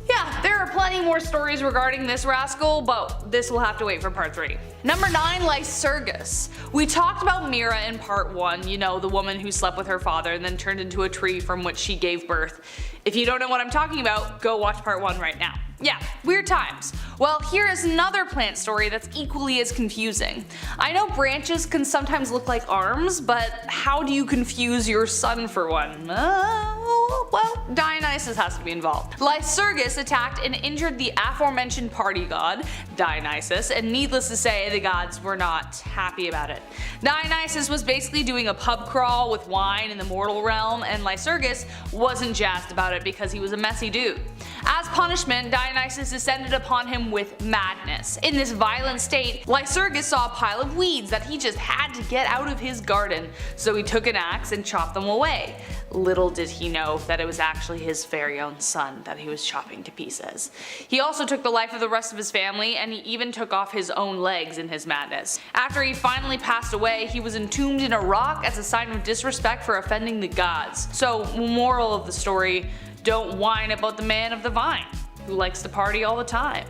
yeah, there are plenty more stories regarding this rascal, but this will have to wait for part 3. Number 9, Lycurgus. We talked about Mira in part 1, you know, the woman who slept with her father and then turned into a tree from which she gave birth. If you don't know what I'm talking about, go watch part 1 right now. Yeah, weird times. Well, here is another plant story that's equally as confusing. I know branches can sometimes look like arms, but how do you confuse your son for one? Well, Dionysus has to be involved. Lycurgus attacked and injured the aforementioned party god, Dionysus, and needless to say, the gods were not happy about it. Dionysus was basically doing a pub crawl with wine in the mortal realm, and Lycurgus wasn't jazzed about it because he was a messy dude. As punishment, Dionysus descended upon him with madness. In this violent state, Lycurgus saw a pile of weeds that he just had to get out of his garden, so he took an axe and chopped them away. Little did he know that it was actually his very own son that he was chopping to pieces. He also took the life of the rest of his family, and he even took off his own legs in his madness. After he finally passed away, he was entombed in a rock as a sign of disrespect for offending the gods. So, moral of the story, don't whine about the man of the vine, who likes to party all the time.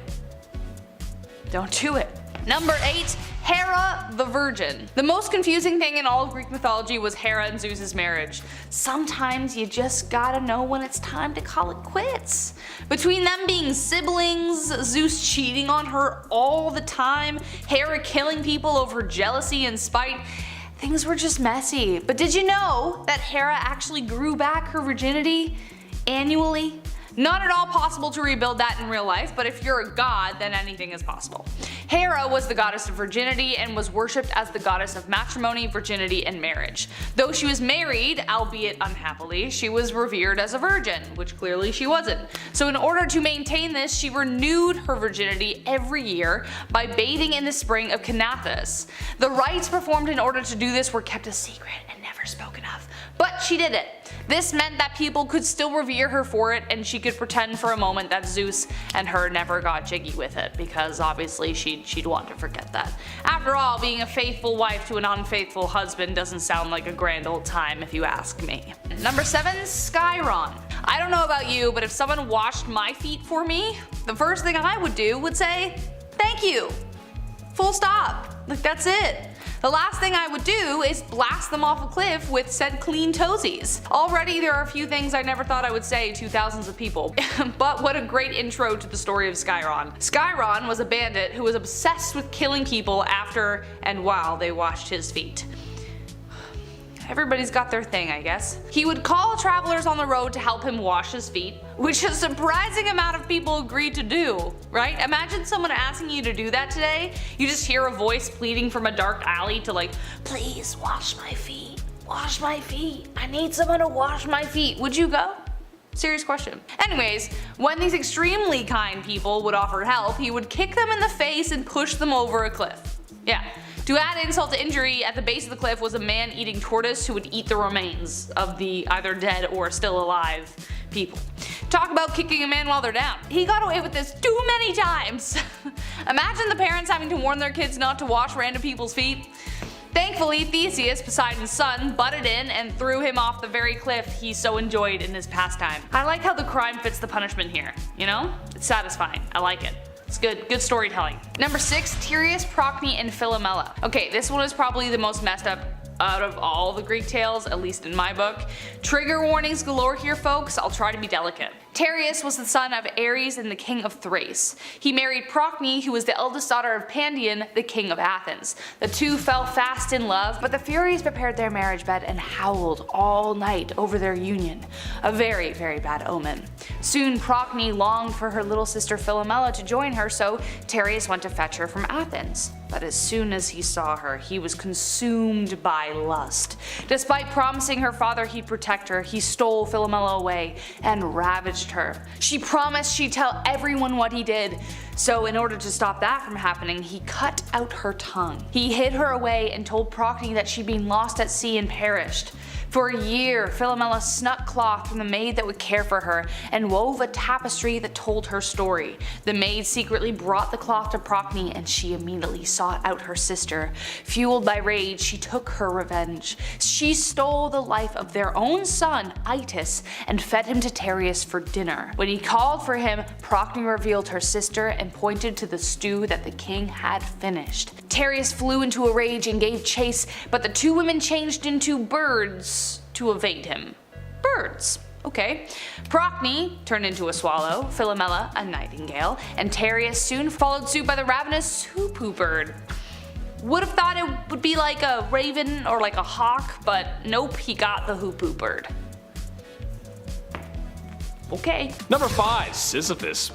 Don't do it. Number 8. Hera the Virgin. The most confusing thing in all of Greek mythology was Hera and Zeus' marriage. Sometimes you just gotta know when it's time to call it quits. Between them being siblings, Zeus cheating on her all the time, Hera killing people over jealousy and spite, things were just messy. But did you know that Hera actually grew back her virginity annually? Not at all possible to rebuild that in real life, but if you're a god, then anything is possible. Hera was the goddess of virginity and was worshipped as the goddess of matrimony, virginity, and marriage. Though she was married, albeit unhappily, she was revered as a virgin, which clearly she wasn't. So in order to maintain this, she renewed her virginity every year by bathing in the spring of Canathus. The rites performed in order to do this were kept a secret and never spoken of, but she did it. This meant that people could still revere her for it, and she could pretend for a moment that Zeus and her never got jiggy with it, because obviously she'd want to forget that. After all, being a faithful wife to an unfaithful husband doesn't sound like a grand old time if you ask me. Number 7, Skyron. I don't know about you, but if someone washed my feet for me, the first thing I would do would say, thank you. Full stop. Like, that's it. The last thing I would do is blast them off a cliff with said clean toesies. Already there are a few things I never thought I would say to thousands of people, but what a great intro to the story of Skyron. Skyron was a bandit who was obsessed with killing people after and while they washed his feet. Everybody's got their thing, I guess. He would call travelers on the road to help him wash his feet, which a surprising amount of people agreed to do, right? Imagine someone asking you to do that today. You just hear a voice pleading from a dark alley to like, please wash my feet, wash my feet. I need someone to wash my feet. Would you go? Serious question. Anyways, when these extremely kind people would offer help, he would kick them in the face and push them over a cliff. Yeah. To add insult to injury, at the base of the cliff was a man-eating tortoise who would eat the remains of the either dead or still alive people. Talk about kicking a man while they're down. He got away with this too many times. Imagine the parents having to warn their kids not to wash random people's feet. Thankfully, Theseus, Poseidon's son, butted in and threw him off the very cliff he so enjoyed in his pastime. I like how the crime fits the punishment here, you know? It's satisfying. I like it. It's good storytelling. Number 6, Tereus, Procne, and Philomela. Okay, this one is probably the most messed up out of all the Greek tales, at least in my book. Trigger warnings galore here, folks. I'll try to be delicate. Tereus was the son of Ares and the king of Thrace. He married Procne, who was the eldest daughter of Pandion, the king of Athens. The two fell fast in love, but the Furies prepared their marriage bed and howled all night over their union. A very, very bad omen. Soon Procne longed for her little sister Philomela to join her, so Tereus went to fetch her from Athens. But as soon as he saw her, he was consumed by lust. Despite promising her father he'd protect her, he stole Philomela away and ravaged her. She promised she'd tell everyone what he did, so in order to stop that from happening, he cut out her tongue. He hid her away and told Procne that she'd been lost at sea and perished. For a year, Philomela snuck cloth from the maid that would care for her and wove a tapestry that told her story. The maid secretly brought the cloth to Procne and she immediately sought out her sister. Fueled by rage, she took her revenge. She stole the life of their own son, Itis, and fed him to Tereus for dinner. When he called for him, Procne revealed her sister and pointed to the stew that the king had finished. Tereus flew into a rage and gave chase, but the two women changed into birds to evade him. Birds. Okay. Procne turned into a swallow, Philomela a nightingale, and Tereus soon followed suit by the ravenous hoopoe bird. Would have thought it would be like a raven or like a hawk, but nope, he got the hoopoe bird. Okay. Number 5, Sisyphus.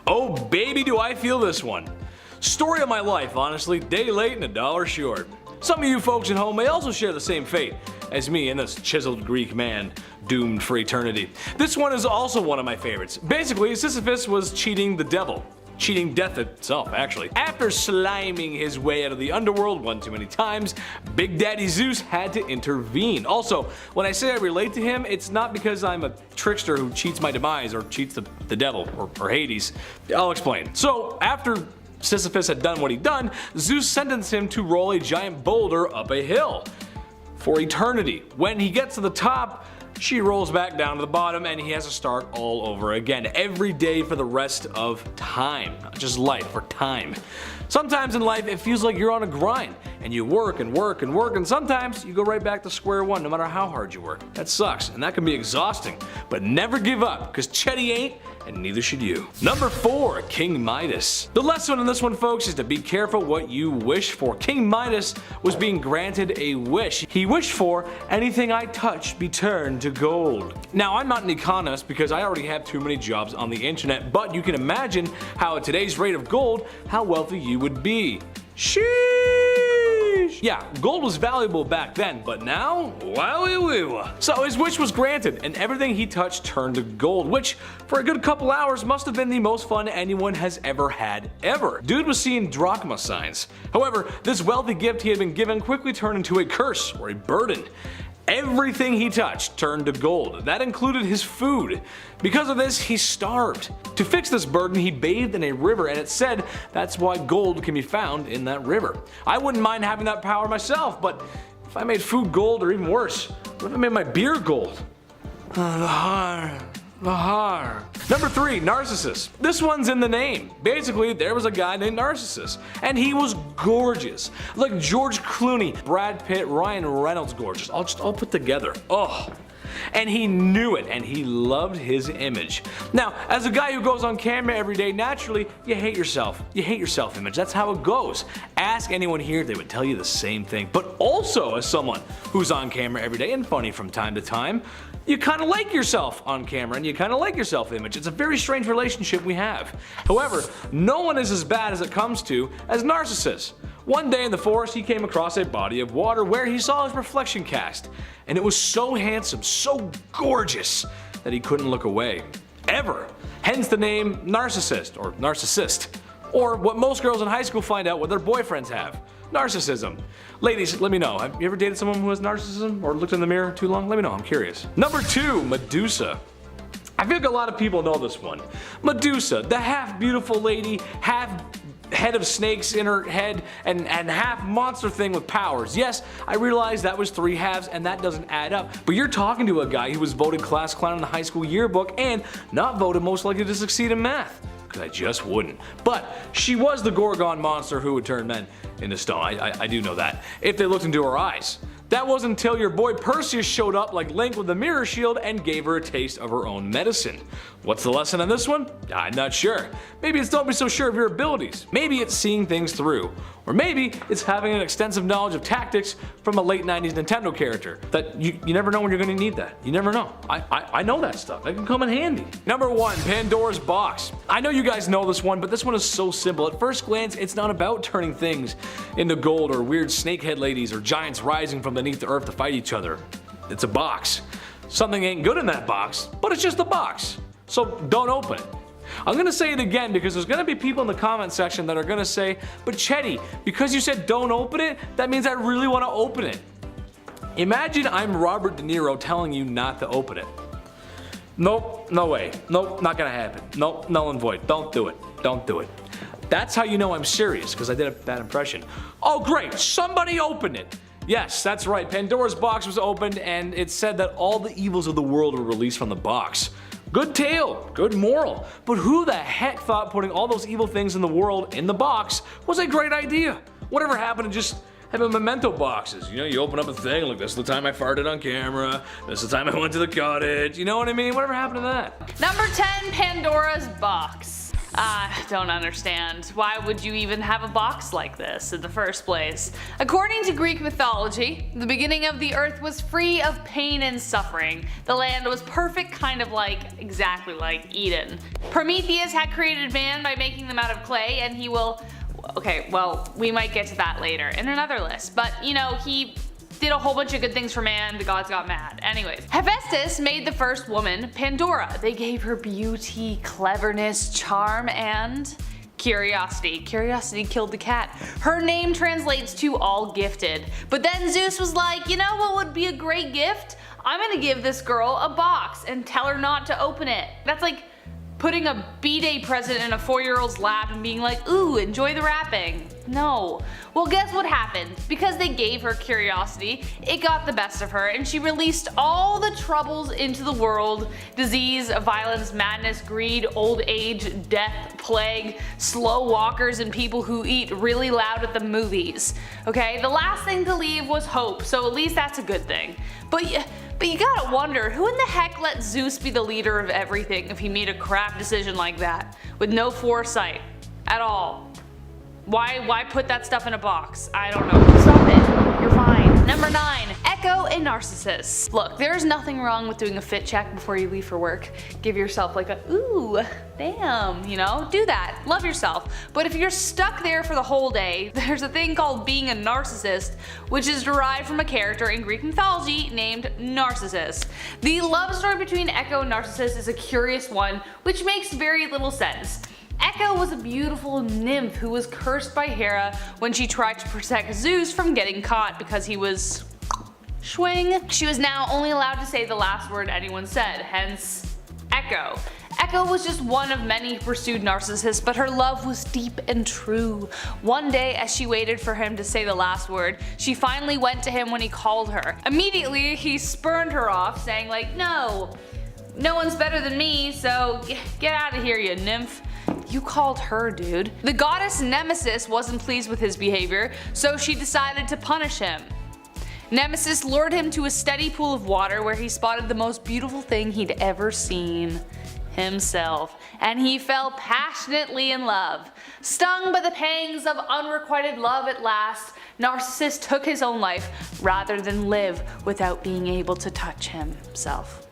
Oh baby, do I feel this one. Story of my life, honestly, day late and a dollar short. Some of you folks at home may also share the same fate as me and this chiseled Greek man doomed for eternity. This one is also one of my favorites. Basically, Sisyphus was cheating the devil. Cheating death itself, actually. After sliming his way out of the underworld one too many times, Big Daddy Zeus had to intervene. Also, when I say I relate to him, it's not because I'm a trickster who cheats my demise or cheats the devil or Hades. I'll explain. So, after Sisyphus had done what he'd done, Zeus sentenced him to roll a giant boulder up a hill for eternity. When he gets to the top, she rolls back down to the bottom and he has to start all over again. Every day for the rest of time. Not just life, for time. Sometimes in life it feels like you're on a grind and you work and work and work, and sometimes you go right back to square one no matter how hard you work. That sucks and that can be exhausting, but never give up, because Chetty ain't, and neither should you. Number 4, King Midas. The lesson in this one, folks, is to be careful what you wish for. King Midas was being granted a wish. He wished for anything I touch be turned to gold. Now, I'm not an economist because I already have too many jobs on the internet, but you can imagine how at today's rate of gold, how wealthy you would be. Sheesh! Yeah, gold was valuable back then, but now, wowie woo. So his wish was granted, and everything he touched turned to gold, which, for a good couple hours, must have been the most fun anyone has ever had, ever. Dude was seeing drachma signs. However, this wealthy gift he had been given quickly turned into a curse, or a burden. Everything he touched turned to gold. That included his food. Because of this, he starved. To fix this burden, he bathed in a river, and it's said that's why gold can be found in that river. I wouldn't mind having that power myself, but if I made food gold, or even worse, what if I made my beer gold? Number 3, Narcissus. This one's in the name. Basically, there was a guy named Narcissus, and he was gorgeous. Like George Clooney, Brad Pitt, Ryan Reynolds gorgeous. All put together. Oh. And he knew it, and he loved his image. Now, as a guy who goes on camera every day, naturally, you hate yourself. You hate your self-image. That's how it goes. Ask anyone here, they would tell you the same thing. But also, as someone who's on camera every day and funny from time to time, you kind of like yourself on camera and you kind of like your self-image. It's a very strange relationship we have. However, no one is as bad as it comes to as Narcissus. One day in the forest he came across a body of water where he saw his reflection cast, and it was so handsome, so gorgeous, that he couldn't look away. Ever. Hence the name Narcissist, or Narcissist. Or what most girls in high school find out what their boyfriends have. Narcissism. Ladies, let me know. Have you ever dated someone who has narcissism or looked in the mirror too long? Let me know, I'm curious. Number 2, Medusa. I feel like a lot of people know this one. Medusa, the half beautiful lady, half head of snakes in her head, and half monster thing with powers. Yes, I realize that was 3 halves and that doesn't add up, but you're talking to a guy who was voted class clown in the high school yearbook and not voted most likely to succeed in math. Because I just wouldn't. But she was the Gorgon monster who would turn men into stone. I do know that. If they looked into her eyes. That wasn't until your boy Perseus showed up like Link with a mirror shield and gave her a taste of her own medicine. What's the lesson on this one? I'm not sure. Maybe it's don't be so sure of your abilities. Maybe it's seeing things through. Or maybe it's having an extensive knowledge of tactics from a late 90s Nintendo character. That you never know when you're going to need that. You never know. I know that stuff. That can come in handy. Number 1, Pandora's box. I know you guys know this one, but this one is so simple. At first glance, it's not about turning things into gold or weird snakehead ladies or giants rising from beneath the earth to fight each other. It's a box. Something ain't good in that box, but it's just a box. So don't open it. I'm gonna say it again because there's gonna be people in the comment section that are gonna say, but Chetty, because you said don't open it, that means I really wanna open it. Imagine I'm Robert De Niro telling you not to open it. Nope, no way. Nope, not gonna happen. Nope, null and void. Don't do it. Don't do it. That's how you know I'm serious, because I did a bad impression. Oh great, somebody opened it. Yes, that's right, Pandora's box was opened and it said that all the evils of the world were released from the box. Good tale, good moral, but who the heck thought putting all those evil things in the world in the box was a great idea? Whatever happened to just having memento boxes? You know, you open up a thing like this is the time I farted on camera, this is the time I went to the cottage, you know what I mean? Whatever happened to that? Number 10, Pandora's box. I don't understand. Why would you even have a box like this in the first place? According to Greek mythology, the beginning of the earth was free of pain and suffering. The land was perfect, kind of like, exactly like Eden. Prometheus had created man by making them out of clay, and he will, okay, well, we might get to that later in another list, but you know, he did a whole bunch of good things for man, the gods got mad. Anyways, Hephaestus made the first woman Pandora. They gave her beauty, cleverness, charm, and curiosity. Curiosity killed the cat. Her name translates to all gifted. But then Zeus was like, you know what would be a great gift? I'm gonna give this girl a box and tell her not to open it. That's like putting a B-Day present in a 4-year-old's lap and being like, ooh, enjoy the wrapping. No. Well, guess what happened? Because they gave her curiosity, it got the best of her and she released all the troubles into the world. Disease, violence, madness, greed, old age, death, plague, slow walkers, and people who eat really loud at the movies. Okay, the last thing to leave was hope, so at least that's a good thing. But you gotta wonder, who in the heck let Zeus be the leader of everything if he made a crap decision like that, with no foresight at all? Why put that stuff in a box? I don't know. Stop it. You're fine. Number 9, Echo and Narcissus. Look, there's nothing wrong with doing a fit check before you leave for work. Give yourself like a, ooh, damn, you know? Do that. Love yourself. But if you're stuck there for the whole day, there's a thing called being a narcissist, which is derived from a character in Greek mythology named Narcissus. The love story between Echo and Narcissus is a curious one, which makes very little sense. Echo was a beautiful nymph who was cursed by Hera when she tried to protect Zeus from getting caught because he was swing. She was now only allowed to say the last word anyone said, hence Echo. Echo was just one of many who pursued Narcissus, but her love was deep and true. One day, as she waited for him to say the last word, she finally went to him when he called her. Immediately, he spurned her off, saying like, no, no one's better than me, so get out of here, you nymph. You called her, dude. The goddess Nemesis wasn't pleased with his behavior, so she decided to punish him. Nemesis lured him to a steady pool of water where he spotted the most beautiful thing he'd ever seen. Himself, and he fell passionately in love. Stung by the pangs of unrequited love at last, Narcissus took his own life rather than live without being able to touch himself.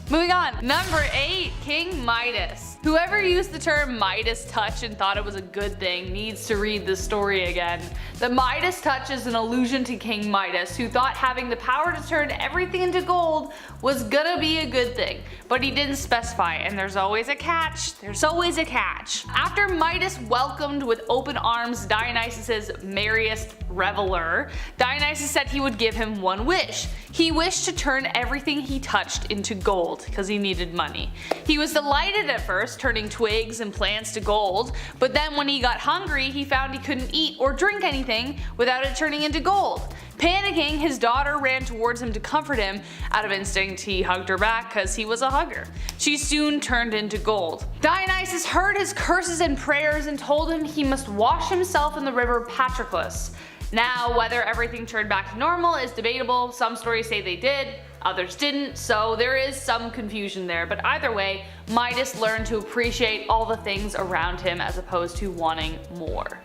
Moving on. Number 8, King Midas. Whoever used the term Midas touch and thought it was a good thing needs to read the story again. The Midas touch is an allusion to King Midas, who thought having the power to turn everything into gold was gonna be a good thing, but he didn't specify, and there's always a catch. There's always a catch. After Midas welcomed with open arms Dionysus's merriest reveler, Dionysus said he would give him one wish. He wished to turn everything he touched into gold, because he needed money. He was delighted at first, turning twigs and plants to gold, but then when he got hungry, he found he couldn't eat or drink anything without it turning into gold. Panicking, his daughter ran towards him to comfort him. Out of instinct, he hugged her back because he was a hugger. She soon turned into gold. Dionysus heard his curses and prayers and told him he must wash himself in the river Patroclus. Now, whether everything turned back to normal is debatable. Some stories say they did, others didn't, so there is some confusion there. But either way, Midas learned to appreciate all the things around him as opposed to wanting more.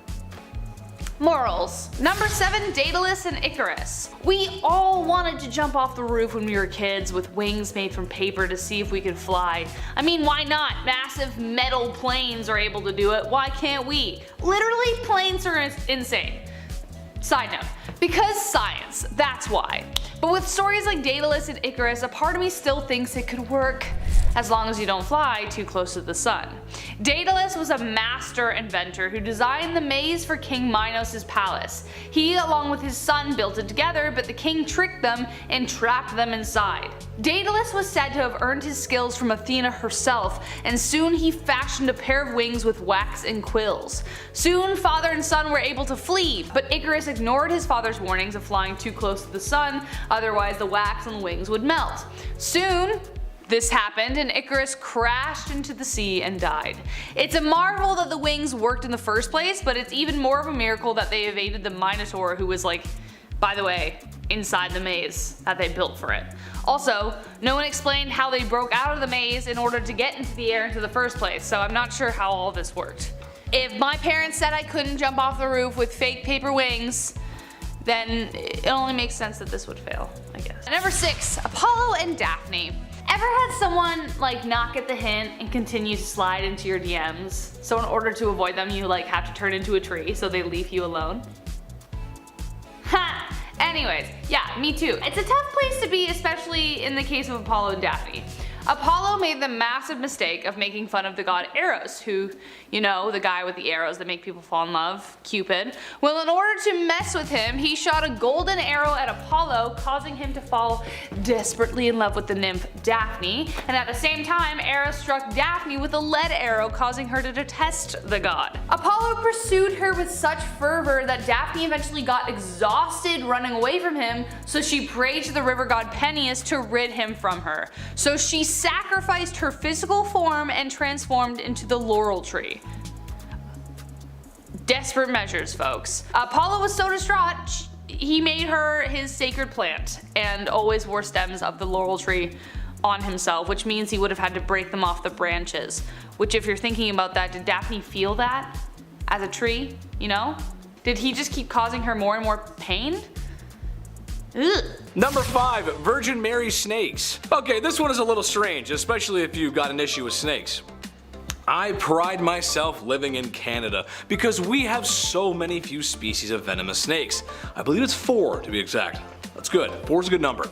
Morals. Number 7, Daedalus and Icarus. We all wanted to jump off the roof when we were kids with wings made from paper to see if we could fly. I mean, why not? Massive metal planes are able to do it, why can't we? Literally, planes are insane. Side note, because science, that's why. But with stories like Daedalus and Icarus, a part of me still thinks it could work, as long as you don't fly too close to the sun. Daedalus was a master inventor who designed the maze for King Minos' palace. He, along with his son, built it together, but the king tricked them and trapped them inside. Daedalus was said to have earned his skills from Athena herself, and soon he fashioned a pair of wings with wax and quills. Soon, father and son were able to flee, but Icarus ignored his father's warnings of flying too close to the sun, otherwise the wax on the wings would melt. Soon, this happened and Icarus crashed into the sea and died. It's a marvel that the wings worked in the first place, but it's even more of a miracle that they evaded the Minotaur, who was, like, by the way, inside the maze that they built for it. Also, no one explained how they broke out of the maze in order to get into the air into the first place, so I'm not sure how all this worked. If my parents said I couldn't jump off the roof with fake paper wings, then it only makes sense that this would fail, I guess. Number 6, Apollo and Daphne. Ever had someone like not get the hint and continue to slide into your DMs? So in order to avoid them, you like have to turn into a tree so they leave you alone? Ha! Anyways, yeah, me too. It's a tough place to be, especially in the case of Apollo and Daphne. Apollo made the massive mistake of making fun of the god Eros, who, you know, the guy with the arrows that make people fall in love, Cupid. Well, in order to mess with him, he shot a golden arrow at Apollo, causing him to fall desperately in love with the nymph Daphne, and at the same time, Eros struck Daphne with a lead arrow, causing her to detest the god. Apollo pursued her with such fervor that Daphne eventually got exhausted running away from him, so she prayed to the river god Peneus to rid him from her. So she sacrificed her physical form and transformed into the laurel tree. Desperate measures, folks. Apollo was so distraught, he made her his sacred plant and always wore stems of the laurel tree on himself, which means he would have had to break them off the branches. Which, if you're thinking about that, did Daphne feel that as a tree, you know? Did he just keep causing her more and more pain? Ugh. Number 5, Virgin Mary snakes. Okay, this one is a little strange, especially if you've got an issue with snakes. I pride myself living in Canada because we have so many few species of venomous snakes. I believe it's 4 to be exact. That's good. 4 is a good number.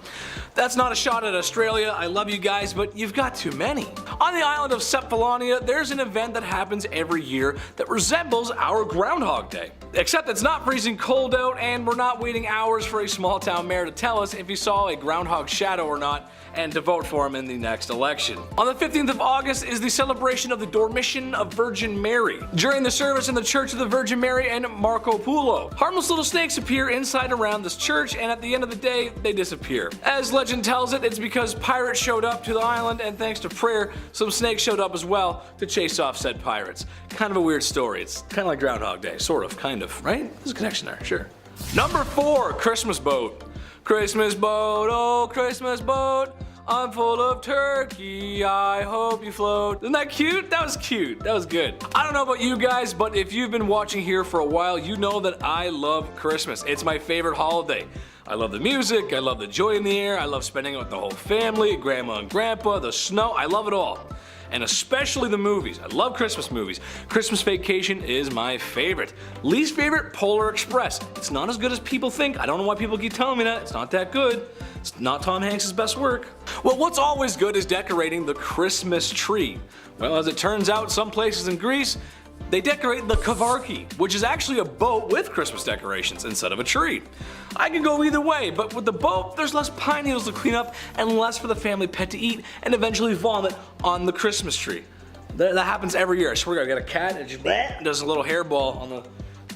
That's not a shot at Australia. I love you guys, but you've got too many. On the island of Cephalonia, there's an event that happens every year that resembles our Groundhog Day. Except it's not freezing cold out, and we're not waiting hours for a small town mayor to tell us if he saw a groundhog shadow or not, and to vote for him in the next election. On the 15th of August is the celebration of the Dormition of Virgin Mary. During the service in the Church of the Virgin Mary and Marco Polo, harmless little snakes appear inside and around this church, and at the end of the day, they disappear. As legend tells it, it's because pirates showed up to the island, and thanks to prayer, some snakes showed up as well to chase off said pirates. Kind of a weird story. It's kind of like Groundhog Day, sort of, kind of, right? There's a connection there, sure. Number 4, Christmas boat. Christmas boat, oh Christmas boat, I'm full of turkey, I hope you float. Isn't that cute? That was cute. That was good. I don't know about you guys, but if you've been watching here for a while, you know that I love Christmas. It's my favorite holiday. I love the music, I love the joy in the air, I love spending it with the whole family, grandma and grandpa, the snow, I love it all. And especially the movies. I love Christmas movies. Christmas Vacation is my favorite. Least favorite, Polar Express. It's not as good as people think. I don't know why people keep telling me that. It's not that good. It's not Tom Hanks' best work. Well, what's always good is decorating the Christmas tree. Well, as it turns out, some places in Greece, they decorate the kavarki, which is actually a boat with Christmas decorations instead of a tree. I can go either way, but with the boat, there's less pine needles to clean up and less for the family pet to eat and eventually vomit on the Christmas tree. That happens every year. I swear I got a cat and it just does a little hairball on the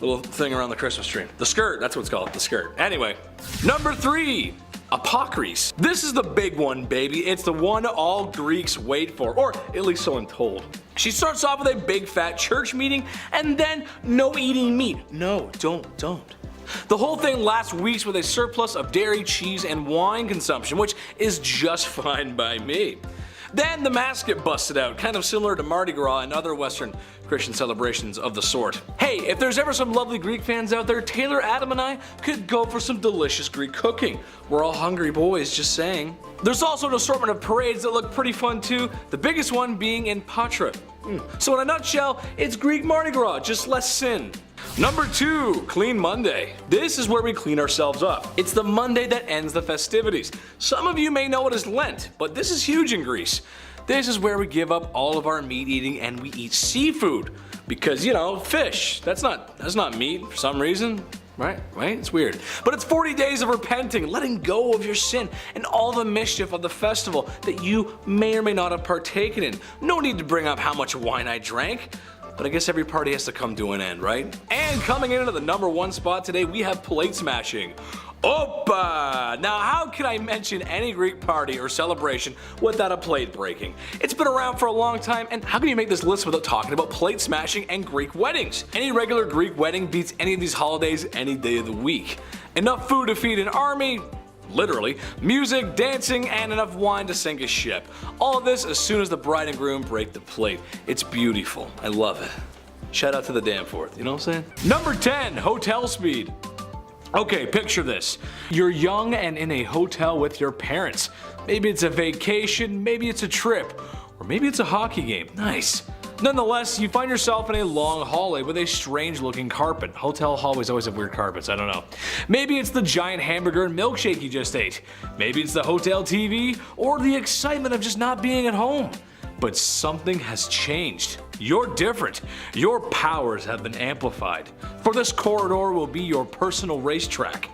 little thing around the Christmas tree. The skirt, that's what it's called, the skirt. Anyway, number 3. Procrustes. This is the big one, baby. It's the one all Greeks wait for, or at least so I'm told. She starts off with a big fat church meeting and then no eating meat. No, don't. The whole thing lasts weeks with a surplus of dairy, cheese, and wine consumption, which is just fine by me. Then the masks get busted out, kind of similar to Mardi Gras and other Western Christian celebrations of the sort. Hey, if there's ever some lovely Greek fans out there, Taylor, Adam, and I could go for some delicious Greek cooking. We're all hungry boys, just saying. There's also an assortment of parades that look pretty fun too, the biggest one being in Patra. So in a nutshell, it's Greek Mardi Gras, just less sin. Number 2, Clean Monday. This is where we clean ourselves up. It's the Monday that ends the festivities. Some of you may know it as Lent, but this is huge in Greece. This is where we give up all of our meat eating and we eat seafood. Because, you know, fish, that's not meat for some reason. Right? It's weird. But it's 40 days of repenting, letting go of your sin, and all the mischief of the festival that you may or may not have partaken in. No need to bring up how much wine I drank. But I guess every party has to come to an end, right? And coming into the number 1 spot today, we have plate smashing. Oppa! Now how could I mention any Greek party or celebration without a plate breaking? It's been around for a long time, and how can you make this list without talking about plate smashing and Greek weddings? Any regular Greek wedding beats any of these holidays any day of the week. Enough food to feed an army, literally, music, dancing, and enough wine to sink a ship. All of this as soon as the bride and groom break the plate. It's beautiful. I love it. Shout out to the Danforth, you know what I'm saying? Number 10, hotel speed. Okay, picture this. You're young and in a hotel with your parents. Maybe it's a vacation, maybe it's a trip, or maybe it's a hockey game. Nice. Nonetheless, you find yourself in a long hallway with a strange looking carpet. Hotel hallways always have weird carpets, I don't know. Maybe it's the giant hamburger and milkshake you just ate. Maybe it's the hotel TV, or the excitement of just not being at home. But something has changed. You're different. Your powers have been amplified. For this corridor will be your personal racetrack.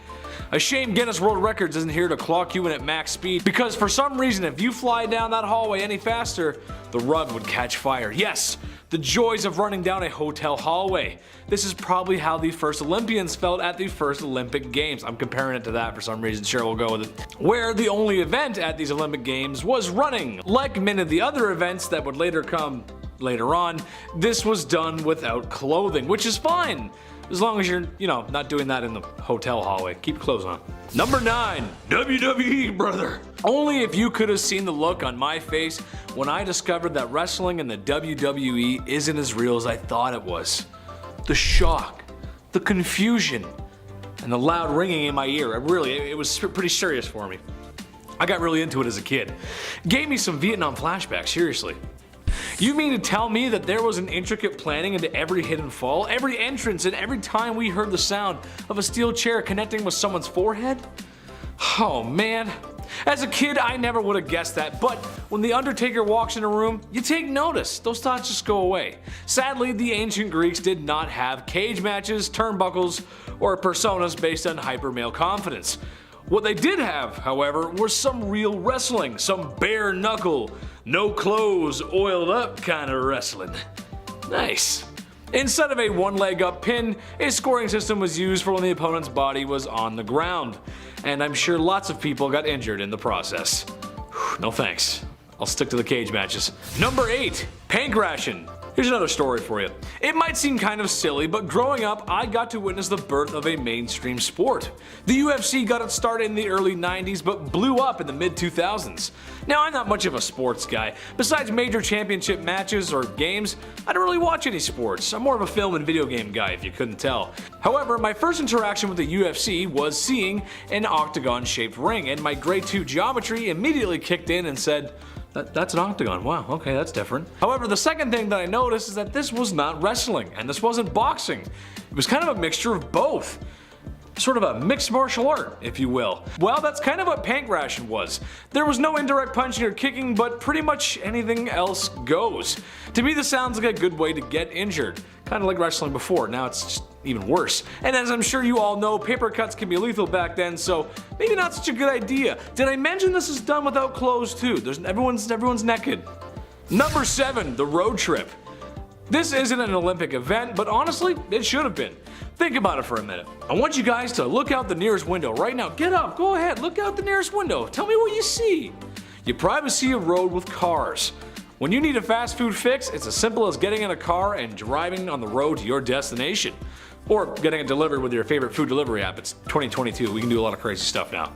A shame Guinness World Records isn't here to clock you in at max speed, because for some reason if you fly down that hallway any faster, the rug would catch fire. Yes, the joys of running down a hotel hallway. This is probably how the first Olympians felt at the first Olympic Games. I'm comparing it to that for some reason, sure we'll go with it. Where the only event at these Olympic Games was running. Like many of the other events that would later come later on, this was done without clothing, which is fine. As long as you're, not doing that in the hotel hallway. Keep clothes on. Number 9, WWE, brother. Only if you could have seen the look on my face when I discovered that wrestling in the WWE isn't as real as I thought it was. The shock, the confusion, and the loud ringing in my ear. It was pretty serious for me. I got really into it as a kid. Gave me some Vietnam flashbacks, seriously. You mean to tell me that there was an intricate planning into every hidden fall, every entrance, and every time we heard the sound of a steel chair connecting with someone's forehead? Oh man, As a kid, I never would have guessed that, but when the Undertaker walks in a room, you take notice. Those thoughts just go away. Sadly, the ancient Greeks did not have cage matches, turnbuckles, or personas based on hyper male confidence. What they did have, however, was some real wrestling, some bare knuckle, no clothes, oiled up kind of wrestling. Nice. Instead of a one leg up pin, a scoring system was used for when the opponent's body was on the ground, and I'm sure lots of people got injured in the process. No thanks. I'll stick to the cage matches. Number 8. Pancration. Here's another story for you. It might seem kind of silly, but growing up, I got to witness the birth of a mainstream sport. The UFC got its start in the early 90s, but blew up in the mid 2000s. Now, I'm not much of a sports guy. Besides major championship matches or games, I don't really watch any sports. I'm more of a film and video game guy, if you couldn't tell. However, my first interaction with the UFC was seeing an octagon-shaped ring, and my grade 2 geometry immediately kicked in and said, that's an octagon. Wow, okay, that's different. However, the second thing that I noticed is that this was not wrestling, and this wasn't boxing. It was kind of a mixture of both. Sort of a mixed martial art, if you will. Well, that's kind of what pancration was. There was no indirect punching or kicking, but pretty much anything else goes. To me, this sounds like a good way to get injured. Kind of like wrestling before, now it's just even worse. And as I'm sure you all know, paper cuts can be lethal back then, so maybe not such a good idea. Did I mention this is done without clothes too? Everyone's naked. Number 7, the road trip. This isn't an Olympic event, but honestly, it should have been. Think about it for a minute. I want you guys to look out the nearest window right now. Get up, go ahead, look out the nearest window. Tell me what you see. You probably see a road with cars. When you need a fast food fix, it's as simple as getting in a car and driving on the road to your destination. Or getting it delivered with your favorite food delivery app. It's 2022, we can do a lot of crazy stuff now.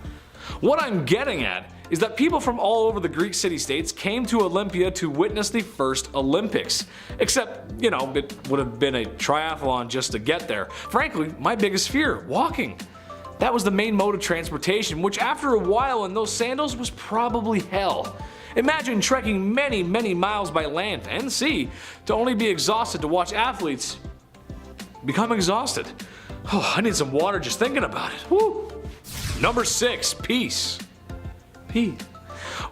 What I'm getting at is that people from all over the Greek city-states came to Olympia to witness the first Olympics. Except, you know, it would have been a triathlon just to get there. Frankly, my biggest fear, walking. That was the main mode of transportation, which after a while in those sandals was probably hell. Imagine trekking many, many miles by land and sea to only be exhausted to watch athletes become exhausted. Oh, I need some water just thinking about it. Woo. Number 6, peace. Peace.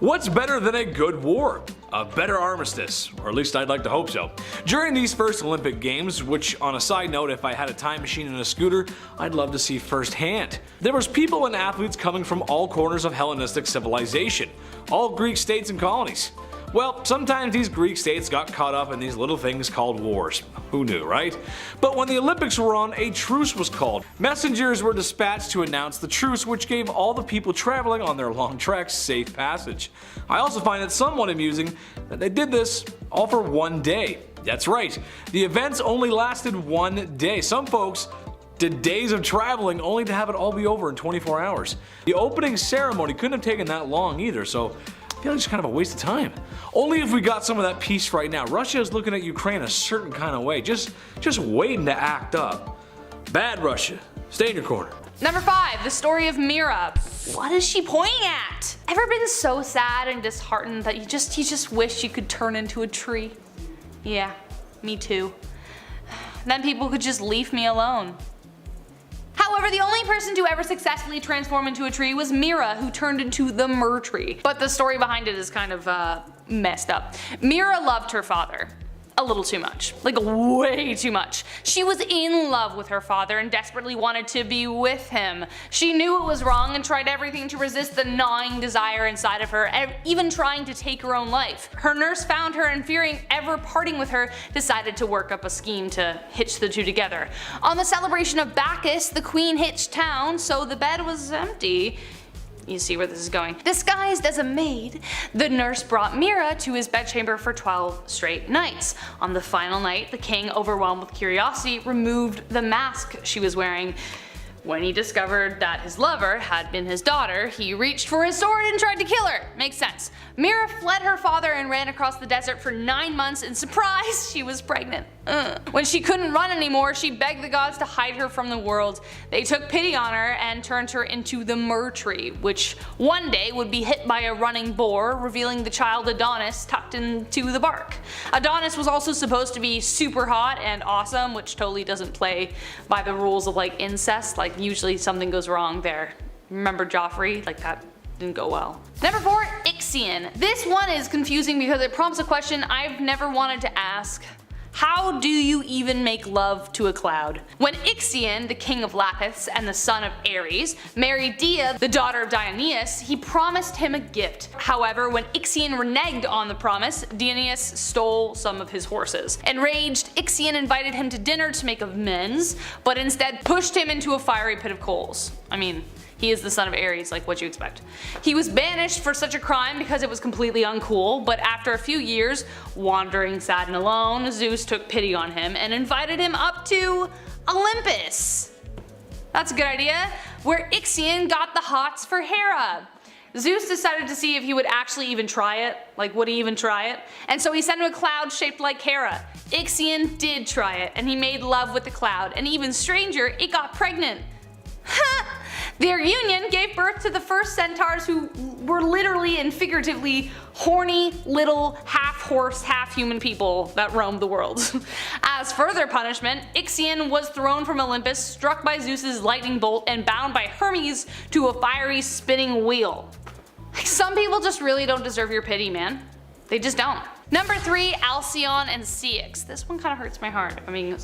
What's better than a good war? A better armistice, or at least I'd like to hope so. During these first Olympic Games, which on a side note, if I had a time machine and a scooter, I'd love to see firsthand. There was people and athletes coming from all corners of Hellenistic civilization, all Greek states and colonies. Well, sometimes these Greek states got caught up in these little things called wars. Who knew, right? But when the Olympics were on, a truce was called. Messengers were dispatched to announce the truce, which gave all the people traveling on their long treks safe passage. I also find it somewhat amusing that they did this all for one day. That's right, the events only lasted one day. Some folks did days of traveling only to have it all be over in 24 hours. The opening ceremony couldn't have taken that long either, so I feel like it's kind of a waste of time. Only if we got some of that peace right now. Russia is looking at Ukraine a certain kind of way, just waiting to act up. Bad Russia, stay in your corner. Number 5, the story of Mira. What is she pointing at? Ever been so sad and disheartened that you just wish you could turn into a tree? Yeah, me too. Then people could just leave me alone. However, the only person to ever successfully transform into a tree was Mira, who turned into the Myrrh tree. But the story behind it is kind of messed up. Mira loved her father. A little too much. Like way too much. She was in love with her father and desperately wanted to be with him. She knew it was wrong and tried everything to resist the gnawing desire inside of her, even trying to take her own life. Her nurse found her and, fearing ever parting with her, decided to work up a scheme to hitch the two together. On the celebration of Bacchus, the queen hitched town, so the bed was empty. You see where this is going. Disguised as a maid, the nurse brought Mira to his bedchamber for 12 straight nights. On the final night, the king, overwhelmed with curiosity, removed the mask she was wearing. When he discovered that his lover had been his daughter, he reached for his sword and tried to kill her. Makes sense. Mira fled her father and ran across the desert for 9 months, and surprise, she was pregnant. When she couldn't run anymore, she begged the gods to hide her from the world. They took pity on her and turned her into the Myrrh tree, which one day would be hit by a running boar, revealing the child Adonis tucked into the bark. Adonis was also supposed to be super hot and awesome, which totally doesn't play by the rules of like incest. Like usually something goes wrong there. Remember Joffrey? Like that didn't go well. Number 4, Ixion. This one is confusing because it prompts a question I've never wanted to ask. How do you even make love to a cloud? When Ixion, the king of Lapiths and the son of Ares, married Dia, the daughter of Dioneus, he promised him a gift. However, when Ixion reneged on the promise, Dioneus stole some of his horses. Enraged, Ixion invited him to dinner to make amends, but instead pushed him into a fiery pit of coals. I mean, he is the son of Ares, like what you expect. He was banished for such a crime because it was completely uncool, but after a few years, wandering sad and alone, Zeus took pity on him and invited him up to Olympus. That's a good idea, where Ixion got the hots for Hera. Zeus decided to see if he would actually even try it, like would he even try it? And so he sent him a cloud shaped like Hera. Ixion did try it, and he made love with the cloud, and even stranger, it got pregnant. Their union gave birth to the first centaurs, who were literally and figuratively horny little half-horse, half-human people that roamed the world. As further punishment, Ixion was thrown from Olympus, struck by Zeus's lightning bolt, and bound by Hermes to a fiery spinning wheel. Some people just really don't deserve your pity, man. They just don't. Number 3, Alcyone and Ceyx. This one kind of hurts my heart, if I'm being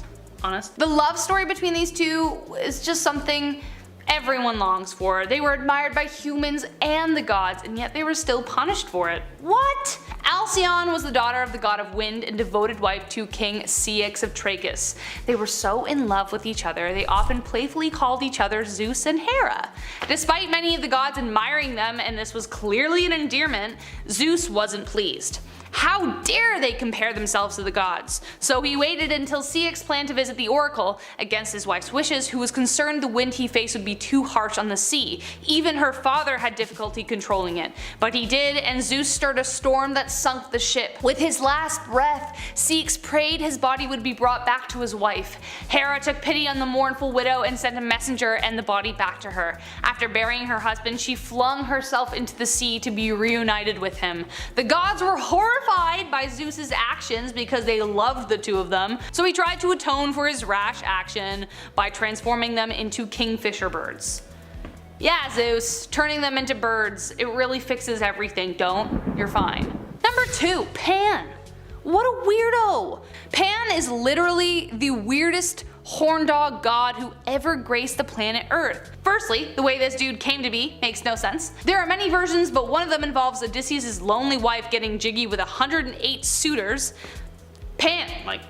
honest. The love story between these two is just something everyone longs for. They were admired by humans and the gods, and yet they were still punished for it. What? Alcyone was the daughter of the god of wind and devoted wife to King Ceyx of Trachis. They were so in love with each other, they often playfully called each other Zeus and Hera. Despite many of the gods admiring them, and this was clearly an endearment, Zeus wasn't pleased. How dare they compare themselves to the gods? So he waited until Ceyx planned to visit the oracle, against his wife's wishes, who was concerned the wind he faced would be too harsh on the sea. Even her father had difficulty controlling it. But he did, and Zeus stirred a storm that sunk the ship. With his last breath, Ceyx prayed his body would be brought back to his wife. Hera took pity on the mournful widow and sent a messenger and the body back to her. After burying her husband, she flung herself into the sea to be reunited with him. The gods were horrified by Zeus's actions because they loved the two of them, so he tried to atone for his rash action by transforming them into kingfisher birds. Yeah, Zeus, turning them into birds, it really fixes everything. Don't, you're fine. Number 2, Pan. What a weirdo! Pan is literally the weirdest horn dog god who ever graced the planet Earth. Firstly, the way this dude came to be makes no sense. There are many versions, but one of them involves Odysseus' lonely wife getting jiggy with 108 suitors. Pan, like,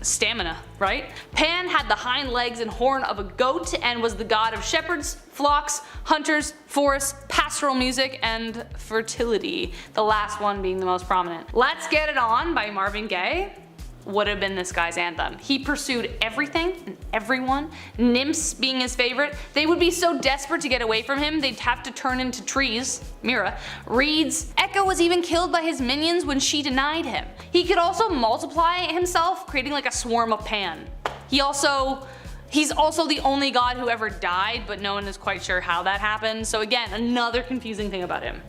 stamina, right? Pan had the hind legs and horn of a goat and was the god of shepherds, flocks, hunters, forests, pastoral music, and fertility, the last one being the most prominent. Let's Get It On by Marvin Gaye would have been this guy's anthem. He pursued everything and everyone, nymphs being his favorite. They would be so desperate to get away from him they'd have to turn into trees, Mira, reeds. Echo was even killed by his minions when she denied him. He could also multiply himself, creating like a swarm of Pan. He's also the only god who ever died, but no one is quite sure how that happened, so again, another confusing thing about him.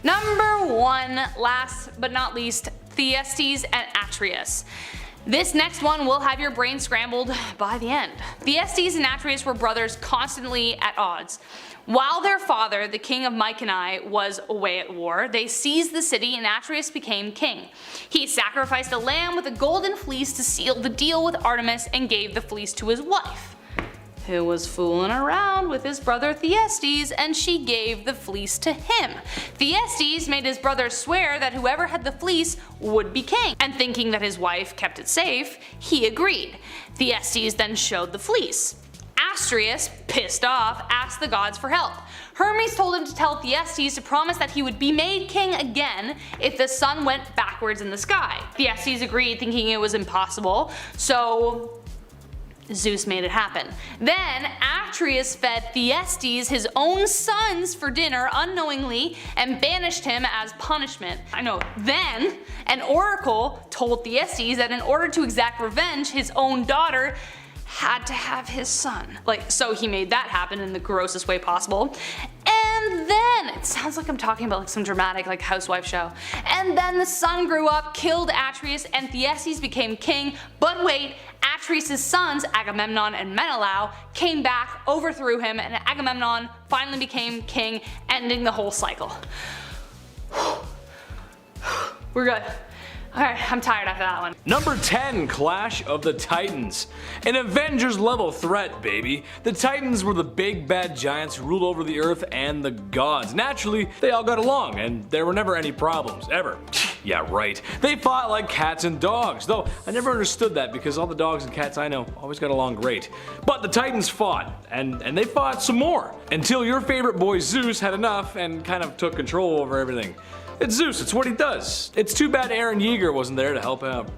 Number 1, last but not least, Thyestes and Atreus. This next one will have your brain scrambled by the end. Thyestes and Atreus were brothers constantly at odds. While their father, the king of Mycenae, was away at war, they seized the city and Atreus became king. He sacrificed a lamb with a golden fleece to seal the deal with Artemis and gave the fleece to his wife, who was fooling around with his brother Thyestes, and she gave the fleece to him. Thyestes made his brother swear that whoever had the fleece would be king, and thinking that his wife kept it safe, he agreed. Thyestes then showed the fleece. Atreus, pissed off, asked the gods for help. Hermes told him to tell Thyestes to promise that he would be made king again if the sun went backwards in the sky. Thyestes agreed, thinking it was impossible, so Zeus made it happen. Then Atreus fed Thyestes his own sons for dinner unknowingly and banished him as punishment. Then an oracle told Thyestes that in order to exact revenge, his own daughter had to have his son. So he made that happen in the grossest way possible. And And then, it sounds like I'm talking about like some dramatic like housewife show. And then the son grew up, killed Atreus, and Thyestes became king. But wait, Atreus' sons, Agamemnon and Menelaus, came back, overthrew him, and Agamemnon finally became king, ending the whole cycle. We're good. Alright, I'm tired after that one. Number 10, Clash of the Titans. An Avengers level threat, baby. The Titans were the big bad giants who ruled over the earth and the gods. Naturally, they all got along, and there were never any problems, ever. Yeah, right. They fought like cats and dogs, though I never understood that because all the dogs and cats I know always got along great. But the Titans fought, and they fought some more, until your favorite boy Zeus had enough and kind of took control over everything. It's Zeus, it's what he does. It's too bad Aaron Yeager wasn't there to help out.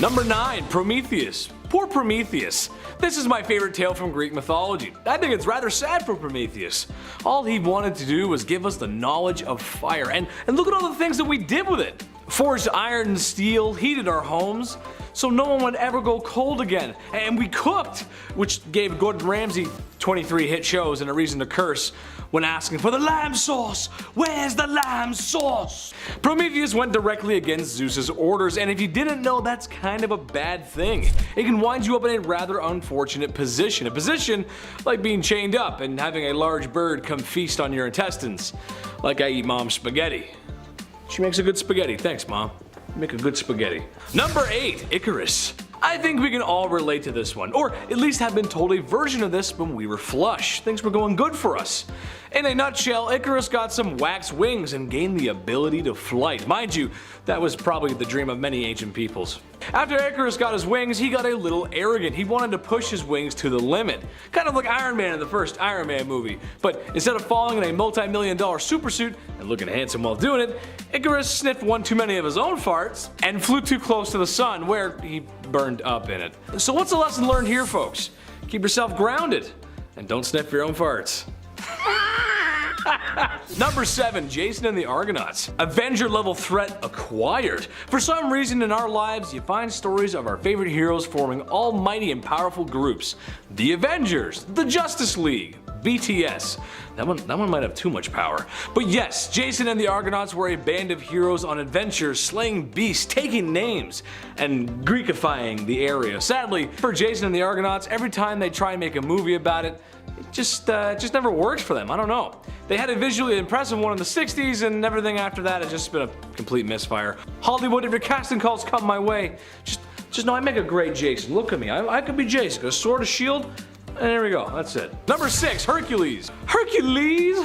Number 9, Prometheus. Poor Prometheus. This is my favorite tale from Greek mythology. I think it's rather sad for Prometheus. All he wanted to do was give us the knowledge of fire, and look at all the things that we did with it. Forged iron and steel, heated our homes, so no one would ever go cold again. And we cooked, which gave Gordon Ramsay 23 hit shows and a reason to curse when asking for the lamb sauce. Where's the lamb sauce? Prometheus went directly against Zeus's orders, and if you didn't know, that's kind of a bad thing. It can wind you up in a rather unfortunate position. A position like being chained up and having a large bird come feast on your intestines. Like I eat mom's spaghetti. She makes a good spaghetti. Thanks, Mom. You make a good spaghetti. Number 8, Icarus. I think we can all relate to this one, or at least have been told a version of this when we were flush. Things were going good for us. In a nutshell, Icarus got some wax wings and gained the ability to flight. Mind you, that was probably the dream of many ancient peoples. After Icarus got his wings, he got a little arrogant. He wanted to push his wings to the limit. Kind of like Iron Man in the first Iron Man movie. But instead of falling in a multi-million-dollar supersuit and looking handsome while doing it, Icarus sniffed one too many of his own farts and flew too close to the sun, where he burned up in it. So what's the lesson learned here, folks? Keep yourself grounded and don't sniff your own farts. Number 7, Jason and the Argonauts. Avenger level threat acquired. For some reason in our lives, you find stories of our favorite heroes forming almighty and powerful groups. The Avengers, the Justice League, BTS. That one might have too much power. But yes, Jason and the Argonauts were a band of heroes on adventures, slaying beasts, taking names, and Greekifying the area. Sadly, for Jason and the Argonauts, every time they try and make a movie about it, it just never works for them. I don't know. They had a visually impressive one in the 60s, and everything after that has just been a complete misfire. Hollywood, if your casting calls come my way, just know I make a great Jason. Look at me. I could be Jason. A sword, a shield, and there we go. That's it. Number 6, Hercules. Hercules,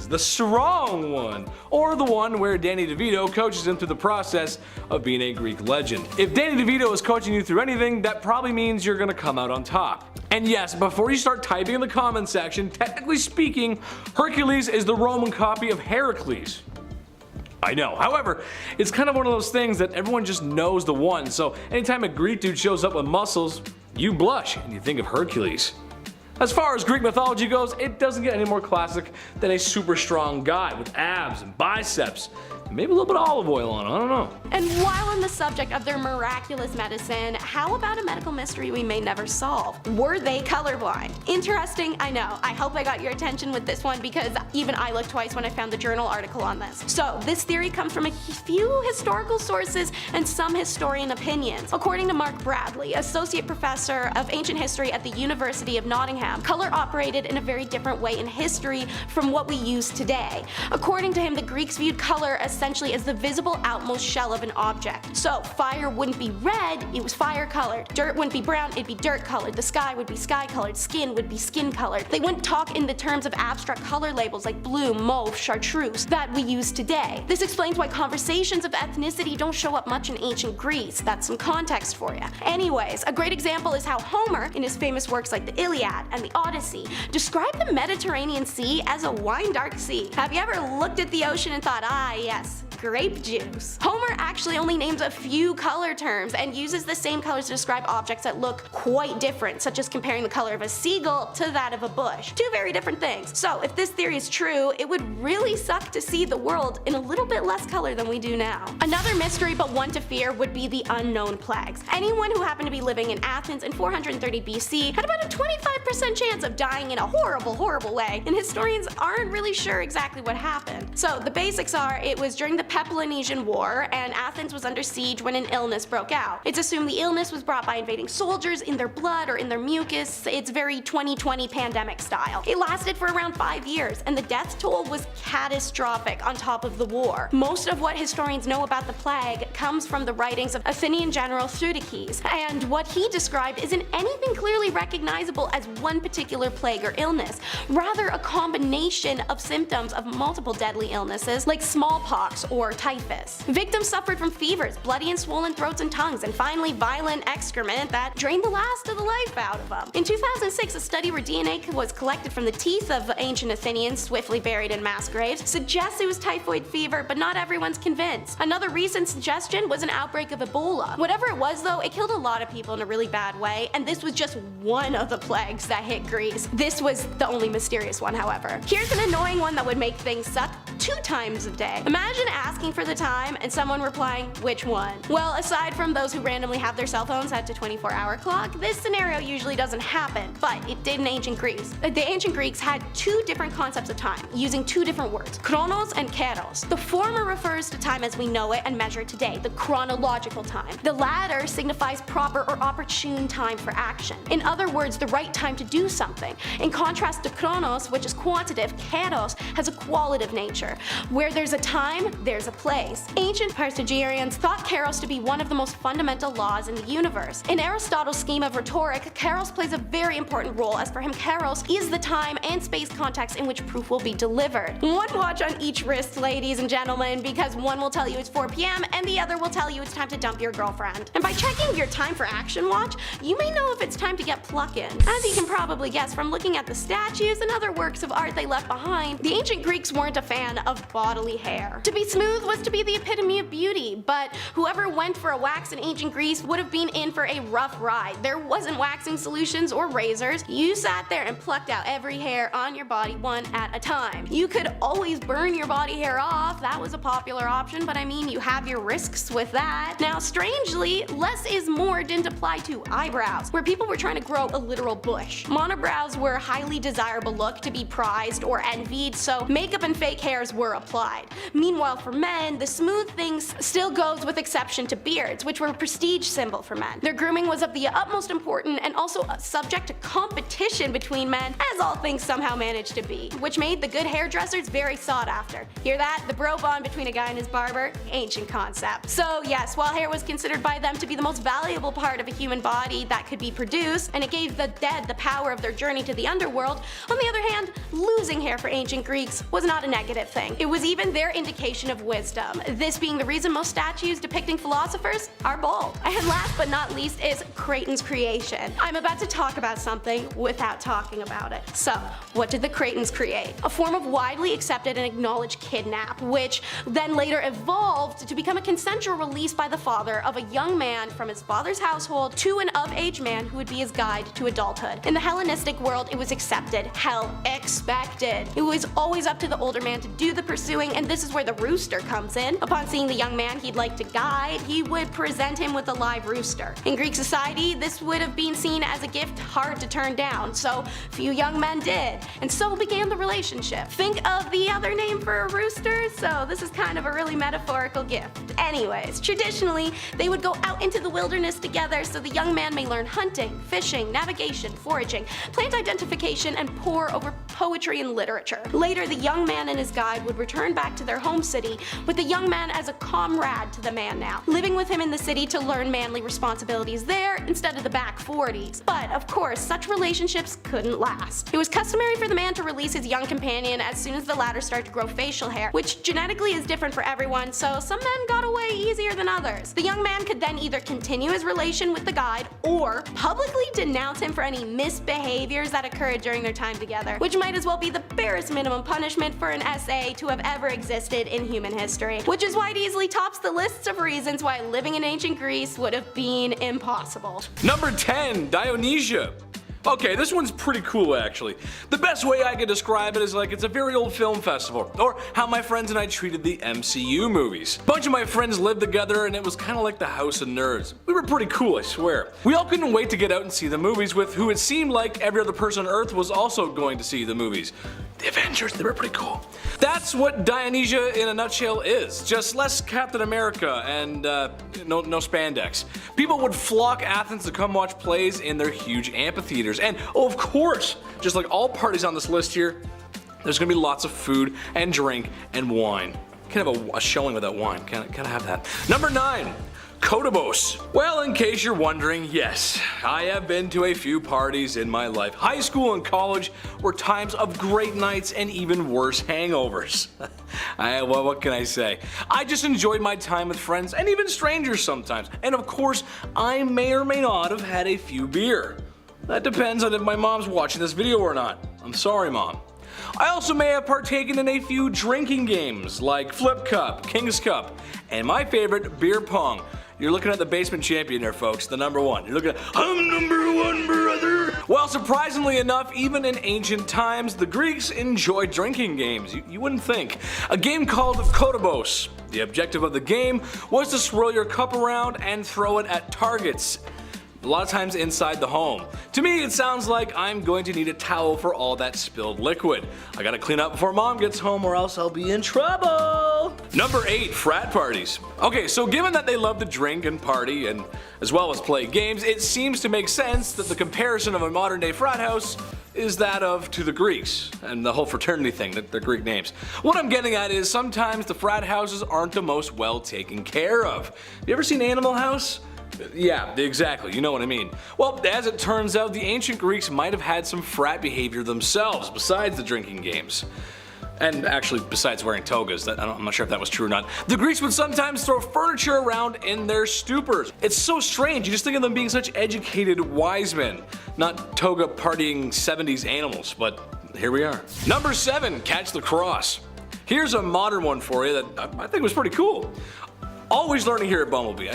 the strong one, or the one where Danny DeVito coaches him through the process of being a Greek legend. If Danny DeVito is coaching you through anything, that probably means you're gonna come out on top. And yes, before you start typing in the comment section, technically speaking, Hercules is the Roman copy of Heracles. I know. However, it's kind of one of those things that everyone just knows the one, so anytime a Greek dude shows up with muscles, you blush and you think of Hercules. As far as Greek mythology goes, it doesn't get any more classic than a super strong guy with abs and biceps. Maybe a little bit of olive oil on it, I don't know. And while on the subject of their miraculous medicine, how about a medical mystery we may never solve? Were they colorblind? Interesting, I know. I hope I got your attention with this one because even I looked twice when I found the journal article on this. So this theory comes from a few historical sources and some historian opinions. According to Mark Bradley, associate professor of ancient history at the University of Nottingham, color operated in a very different way in history from what we use today. According to him, the Greeks viewed color essentially as the visible outmost shell of an object. So fire wouldn't be red, it was fire colored. Dirt wouldn't be brown, it'd be dirt colored. The sky would be sky colored. Skin would be skin colored. They wouldn't talk in the terms of abstract color labels like blue, mauve, chartreuse that we use today. This explains why conversations of ethnicity don't show up much in ancient Greece. That's some context for you. Anyways, a great example is how Homer, in his famous works like the Iliad and the Odyssey, described the Mediterranean Sea as a wine-dark sea. Have you ever looked at the ocean and thought, ah yes, grape juice. Homer actually only names a few color terms and uses the same colors to describe objects that look quite different, such as comparing the color of a seagull to that of a bush. Two very different things. So if this theory is true, it would really suck to see the world in a little bit less color than we do now. Another mystery, but one to fear, would be the unknown plagues. Anyone who happened to be living in Athens in 430 BC had about a 25% chance of dying in a horrible, horrible way, and historians aren't really sure exactly what happened. So the basics are, it was during the Peloponnesian War, and Athens was under siege when an illness broke out. It's assumed the illness was brought by invading soldiers in their blood or in their mucus. It's very 2020 pandemic style. It lasted for around 5 years, and the death toll was catastrophic on top of the war. Most of what historians know about the plague comes from the writings of Athenian general Spartacus, and what he described isn't anything clearly recognizable as one particular plague or illness, rather a combination of symptoms of multiple deadly illnesses like smallpox or typhus. Victims suffered from fevers, bloody and swollen throats and tongues, and finally violent excrement that drained the last of the life out of them. In 2006, a study where DNA was collected from the teeth of ancient Athenians swiftly buried in mass graves suggests it was typhoid fever, but not everyone's convinced. Another recent suggestion was an outbreak of Ebola. Whatever it was though, it killed a lot of people in a really bad way, and this was just one of the plagues that hit Greece. This was the only mysterious one, however. Here's an annoying one that would make things suck 2 times a day. Imagine asking for the time and someone replying, which one? Well, aside from those who randomly have their cell phones set to 24-hour clock, this scenario usually doesn't happen, but it did in ancient Greece. The ancient Greeks had 2 different concepts of time, using 2 different words, chronos and kairos. The former refers to time as we know it and measure it today, the chronological time. The latter signifies proper or opportune time for action. In other words, the right time to do something. In contrast to chronos, which is quantitative, kairos has a qualitative nature. Where there's a time, there's a place. Ancient Carthaginians thought kairos to be one of the most fundamental laws in the universe. In Aristotle's scheme of rhetoric, kairos plays a very important role, as for him kairos is the time and space context in which proof will be delivered. One watch on each wrist, ladies and gentlemen, because one will tell you it's 4 p.m. and the other will tell you it's time to dump your girlfriend. And by checking your time for action watch, you may know if it's time to get pluck-ins. As you can probably guess from looking at the statues and other works of art they left behind, the ancient Greeks weren't a fan of bodily hair. To be smooth was to be the epitome of beauty, but whoever went for a wax in ancient Greece would have been in for a rough ride. There wasn't waxing solutions or razors. You sat there and plucked out every hair on your body one at a time. You could always burn your body hair off, that was a popular option, but I mean, you have your risks with that. Now strangely, less is more didn't apply to eyebrows, where people were trying to grow a literal bush. Monobrows were a highly desirable look to be prized or envied, so makeup and fake hairs were applied. Meanwhile for men, the smooth thing still goes with exception to beards, which were a prestige symbol for men. Their grooming was of the utmost importance and also subject to competition between men, as all things somehow managed to be, which made the good hairdressers very sought after. Hear that? The bro bond between a guy and his barber? Ancient concept. So yes, while hair was considered by them to be the most valuable part of a human body that could be produced, and it gave the dead the power of their journey to the underworld, on the other hand, losing hair for ancient Greeks was not a negative thing. It was even their indication of wisdom, this being the reason most statues depicting philosophers are bald. And last but not least is Creighton's creation. I'm about to talk about something without talking about it. So, what did the Creightons create? A form of widely accepted and acknowledged kidnap, which then later evolved to become a consensual release by the father of a young man from his father's household to an of-age man who would be his guide to adulthood. In the Hellenistic world, it was accepted, hell, expected. It was always up to the older man to do the pursuing, and this is where the rooster comes in. Upon seeing the young man he'd like to guide, he would present him with a live rooster. In Greek society, this would have been seen as a gift hard to turn down, so few young men did, and so began the relationship. Think of the other name for a rooster, so this is kind of a really metaphorical gift. Anyways, traditionally, they would go out into the wilderness together so the young man may learn hunting, fishing, navigation, foraging, plant identification, and pore over poetry and literature. Later, the young man and his guide would return back to their home city with the young man as a comrade to the man now, living with him in the city to learn manly responsibilities there instead of the back 40s. But of course, such relationships couldn't last. It was customary for the man to release his young companion as soon as the latter started to grow facial hair, which genetically is different for everyone, so some men got away easier than others. The young man could then either continue his relation with the guide or publicly denounce him for any misbehaviors that occurred during their time together, which might might as well be the barest minimum punishment for an essay to have ever existed in human history, which is why it easily tops the lists of reasons why living in ancient Greece would have been impossible. Number 10, Dionysia. Okay, this one's pretty cool actually. The best way I could describe it is like it's a very old film festival, or how my friends and I treated the MCU movies. A bunch of my friends lived together and it was kind of like the House of Nerds. We were pretty cool, I swear. We all couldn't wait to get out and see the movies with who it seemed like every other person on Earth was also going to see the movies. The Avengers, they were pretty cool. That's what Dionysia in a nutshell is. Just less Captain America and no spandex. People would flock Athens to come watch plays in their huge amphitheaters. And oh, of course, just like all parties on this list here, there's gonna be lots of food and drink and wine. Can't have a showing without wine. Can't have that. Number 9. Kotobos. Well, in case you're wondering, yes, I have been to a few parties in my life. High school and college were times of great nights and even worse hangovers. Well, what can I say? I just enjoyed my time with friends and even strangers sometimes. And of course, I may or may not have had a few beer. That depends on if my mom's watching this video or not. I'm sorry, Mom. I also may have partaken in a few drinking games like Flip Cup, King's Cup, and my favorite, beer pong. You're looking at the basement champion there, folks, the number 1. You're looking at, I'm number 1, brother! Well, surprisingly enough, even in ancient times, the Greeks enjoyed drinking games. You wouldn't think. A game called Kotobos. The objective of the game was to swirl your cup around and throw it at targets. A lot of times inside the home. To me, it sounds like I'm going to need a towel for all that spilled liquid. I gotta clean up before Mom gets home or else I'll be in trouble. Number 8, frat parties. Okay, so given that they love to drink and party and as well as play games, it seems to make sense that the comparison of a modern day frat house is that of to the Greeks and the whole fraternity thing, their Greek names. What I'm getting at is sometimes the frat houses aren't the most well taken care of. Have you ever seen Animal House? Yeah, exactly, you know what I mean. Well, as it turns out, the ancient Greeks might have had some frat behavior themselves besides the drinking games. And actually, besides wearing togas, I'm not sure if that was true or not. The Greeks would sometimes throw furniture around in their stupors. It's so strange, you just think of them being such educated wise men, not toga partying 70s animals, but here we are. Number 7, catch the cross. Here's a modern one for you that I think was pretty cool. Always learning here at Bumblebee.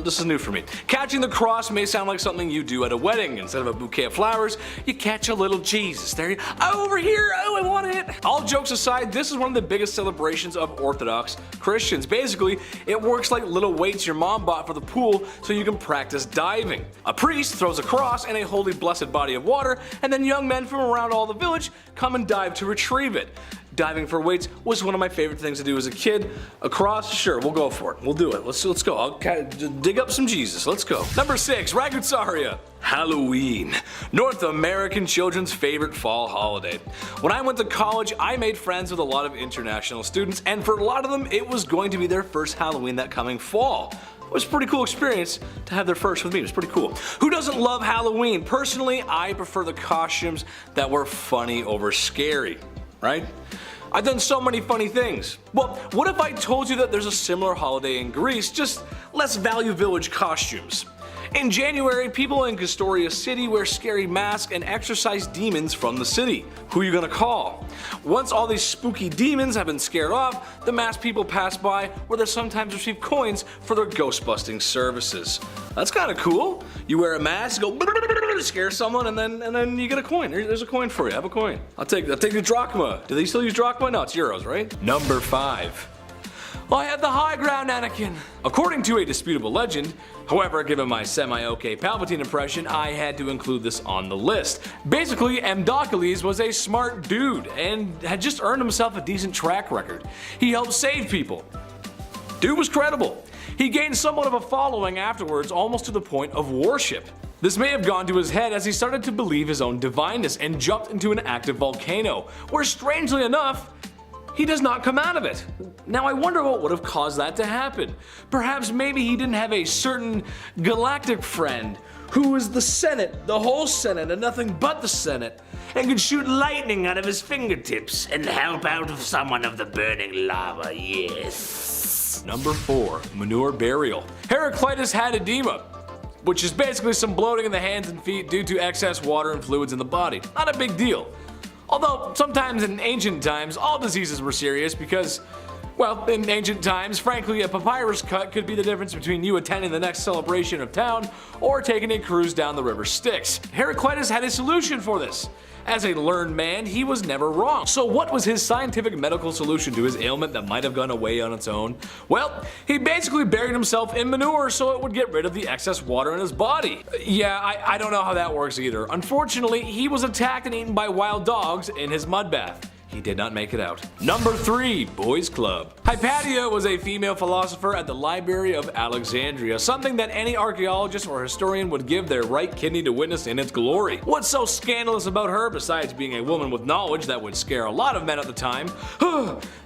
This is new for me. Catching the cross may sound like something you do at a wedding. Instead of a bouquet of flowers, you catch a little Jesus. There you go. Oh, over here. Oh, I want it. All jokes aside, this is one of the biggest celebrations of Orthodox Christians. Basically, it works like little weights your mom bought for the pool so you can practice diving. A priest throws a cross in a holy blessed body of water, and then young men from around all the village come and dive to retrieve it. Diving for weights was one of my favorite things to do as a kid. A cross? Sure, we'll go for it. We'll do it. Let's go. I'll dig up some Jesus. Let's go. Number 6, Ragutsaria. Halloween. North American children's favorite fall holiday. When I went to college, I made friends with a lot of international students, and for a lot of them, it was going to be their first Halloween that coming fall. It was a pretty cool experience to have their first with me. It was pretty cool. Who doesn't love Halloween? Personally, I prefer the costumes that were funny over scary, right? I've done so many funny things. Well, what if I told you that there's a similar holiday in Greece, just less Value Village costumes? In January, people in Castoria City wear scary masks and exorcise demons from the city. Who are you gonna call? Once all these spooky demons have been scared off, the masked people pass by where they sometimes receive coins for their ghost-busting services. That's kinda cool. You wear a mask, go scare someone, and then you get a coin. There's a coin for you. Have a coin. I'll take the drachma. Do they still use drachma? No, it's euros, right? Number 5. I had the high ground, Anakin. According to a disputable legend, however, given my semi-okay Palpatine impression, I had to include this on the list. Basically, Emdocles was a smart dude and had just earned himself a decent track record. He helped save people. Dude was credible. He gained somewhat of a following afterwards, almost to the point of worship. This may have gone to his head as he started to believe his own divineness and jumped into an active volcano, where strangely enough, he does not come out of it. Now I wonder what would have caused that to happen. Perhaps maybe he didn't have a certain galactic friend who was the Senate, the whole Senate and nothing but the Senate, and could shoot lightning out of his fingertips and help out of someone of the burning lava, yes. Number 4, manure burial. Heraclitus had edema, which is basically some bloating in the hands and feet due to excess water and fluids in the body. Not a big deal. Although sometimes in ancient times all diseases were serious because, well, in ancient times, frankly, a papyrus cut could be the difference between you attending the next celebration of town or taking a cruise down the river Styx. Heraclitus had a solution for this. As a learned man, he was never wrong. So what was his scientific medical solution to his ailment that might have gone away on its own? Well, he basically buried himself in manure so it would get rid of the excess water in his body. Yeah, I don't know how that works either. Unfortunately, he was attacked and eaten by wild dogs in his mud bath. He did not make it out. Number 3, Boys Club. Hypatia was a female philosopher at the Library of Alexandria, something that any archaeologist or historian would give their right kidney to witness in its glory. What's so scandalous about her, besides being a woman with knowledge that would scare a lot of men at the time?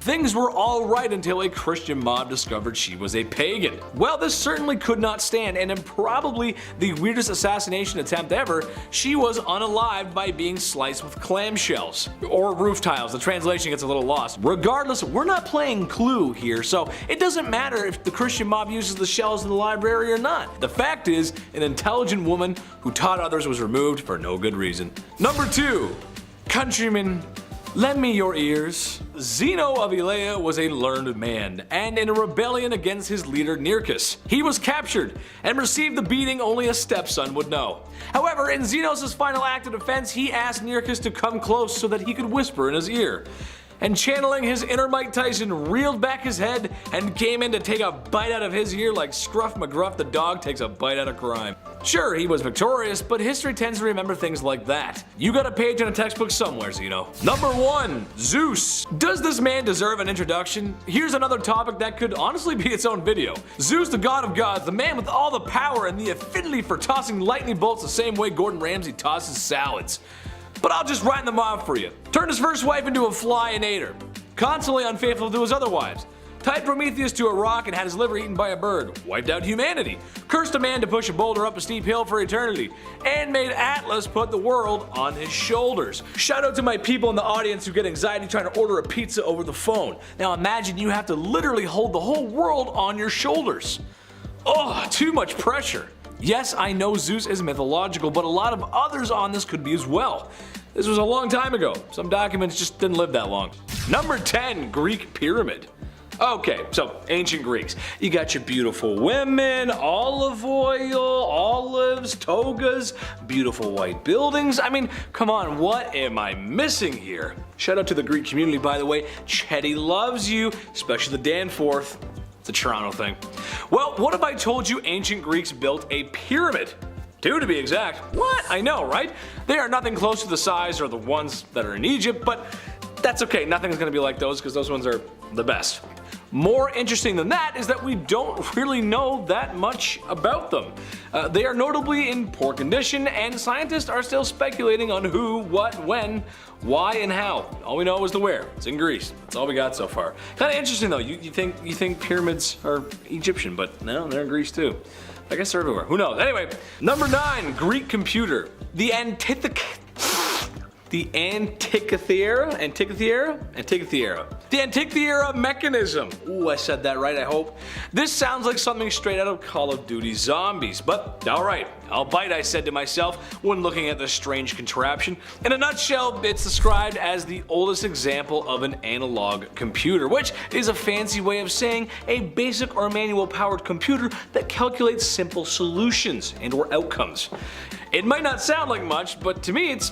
Things were alright until a Christian mob discovered she was a pagan. Well, this certainly could not stand, and in probably the weirdest assassination attempt ever, she was unalived by being sliced with clamshells. Or roof tiles. The translation gets a little lost. Regardless, we're not playing Clue here, so it doesn't matter if the Christian mob uses the shells in the library or not. The fact is, an intelligent woman who taught others was removed for no good reason. Number 2. Countrymen, lend me your ears. Zeno of Elea was a learned man, and in a rebellion against his leader Nearchus, he was captured and received the beating only a stepson would know. However, in Zenos' final act of defense, he asked Nearchus to come close so that he could whisper in his ear. And channeling his inner Mike Tyson, reeled back his head and came in to take a bite out of his ear like Scruff McGruff the dog takes a bite out of crime. Sure, he was victorious, but history tends to remember things like that. You got a page in a textbook somewhere, Zeno. Number 1. Zeus. Does this man deserve an introduction? Here's another topic that could honestly be its own video. Zeus, the god of gods, the man with all the power and the affinity for tossing lightning bolts the same way Gordon Ramsay tosses salads. But I'll just write them off for you. Turned his first wife into a fly and ate her. Constantly unfaithful to his other wives. Tied Prometheus to a rock and had his liver eaten by a bird. Wiped out humanity. Cursed a man to push a boulder up a steep hill for eternity. And made Atlas put the world on his shoulders. Shout out to my people in the audience who get anxiety trying to order a pizza over the phone. Now imagine you have to literally hold the whole world on your shoulders. Oh, too much pressure. Yes, I know Zeus is mythological, but a lot of others on this could be as well. This was a long time ago. Some documents just didn't live that long. Number 10, Greek pyramid. Okay, so ancient Greeks. You got your beautiful women, olive oil, olives, togas, beautiful white buildings. I mean, come on, what am I missing here? Shout out to the Greek community, by the way. Chetty loves you, especially the Danforth. It's a Toronto thing. Well, what if I told you ancient Greeks built a pyramid? 2 to be exact. What? I know, right? They are nothing close to the size or the ones that are in Egypt, but that's okay. Nothing's gonna be like those because those ones are the best. More interesting than that is that we don't really know that much about them. They are notably in poor condition, and scientists are still speculating on who, what, when, why, and how. All we know is the where. It's in Greece. That's all we got so far. Kind of interesting though. You think pyramids are Egyptian, but no, they're in Greece too. I guess they're everywhere. Who knows? Anyway, number 9, Greek computer. The Antikythera mechanism. Ooh, I said that right, I hope. This sounds like something straight out of Call of Duty Zombies, but alright, I'll bite, I said to myself when looking at this strange contraption. In a nutshell, it's described as the oldest example of an analog computer, which is a fancy way of saying a basic or manual powered computer that calculates simple solutions and or outcomes. It might not sound like much, but to me it's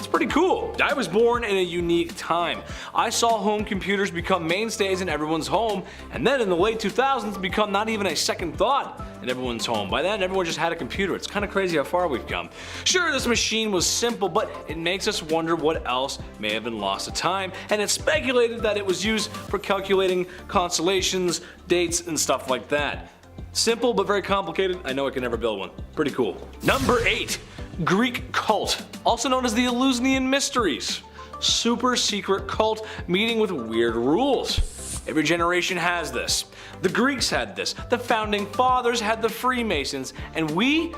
pretty cool. I was born in a unique time. I saw home computers become mainstays in everyone's home, and then in the late 2000s become not even a second thought in everyone's home. By then everyone just had a computer. It's kind of crazy how far we've come. Sure, this machine was simple, but it makes us wonder what else may have been lost to time, and it's speculated that it was used for calculating constellations, dates, and stuff like that. Simple but very complicated. I know I can never build one. Pretty cool. Number 8, Greek cult, also known as the Eleusinian Mysteries. Super secret cult meeting with weird rules. Every generation has this. The Greeks had this, the founding fathers had the Freemasons, and we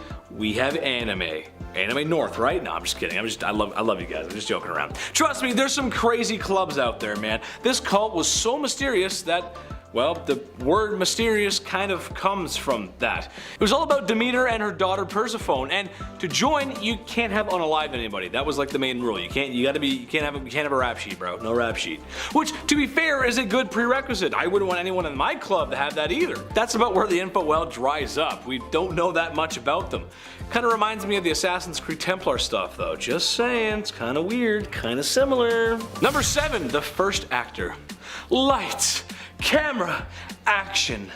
have anime. Anime North, right? No, I'm just kidding. I love you guys. I'm just joking around. Trust me, there's some crazy clubs out there, man. This cult was so mysterious that, Well, the word mysterious kind of comes from that. It was all about Demeter and her daughter Persephone, and to join, you can't have unalived anybody. That was like the main rule. You can't have a rap sheet, bro. No rap sheet. Which, to be fair, is a good prerequisite. I wouldn't want anyone in my club to have that either. That's about where the info well dries up. We don't know that much about them. Kind of reminds me of the Assassin's Creed Templar stuff though. Just saying, it's kind of weird, kind of similar. Number 7, the first actor. Lights, camera, action.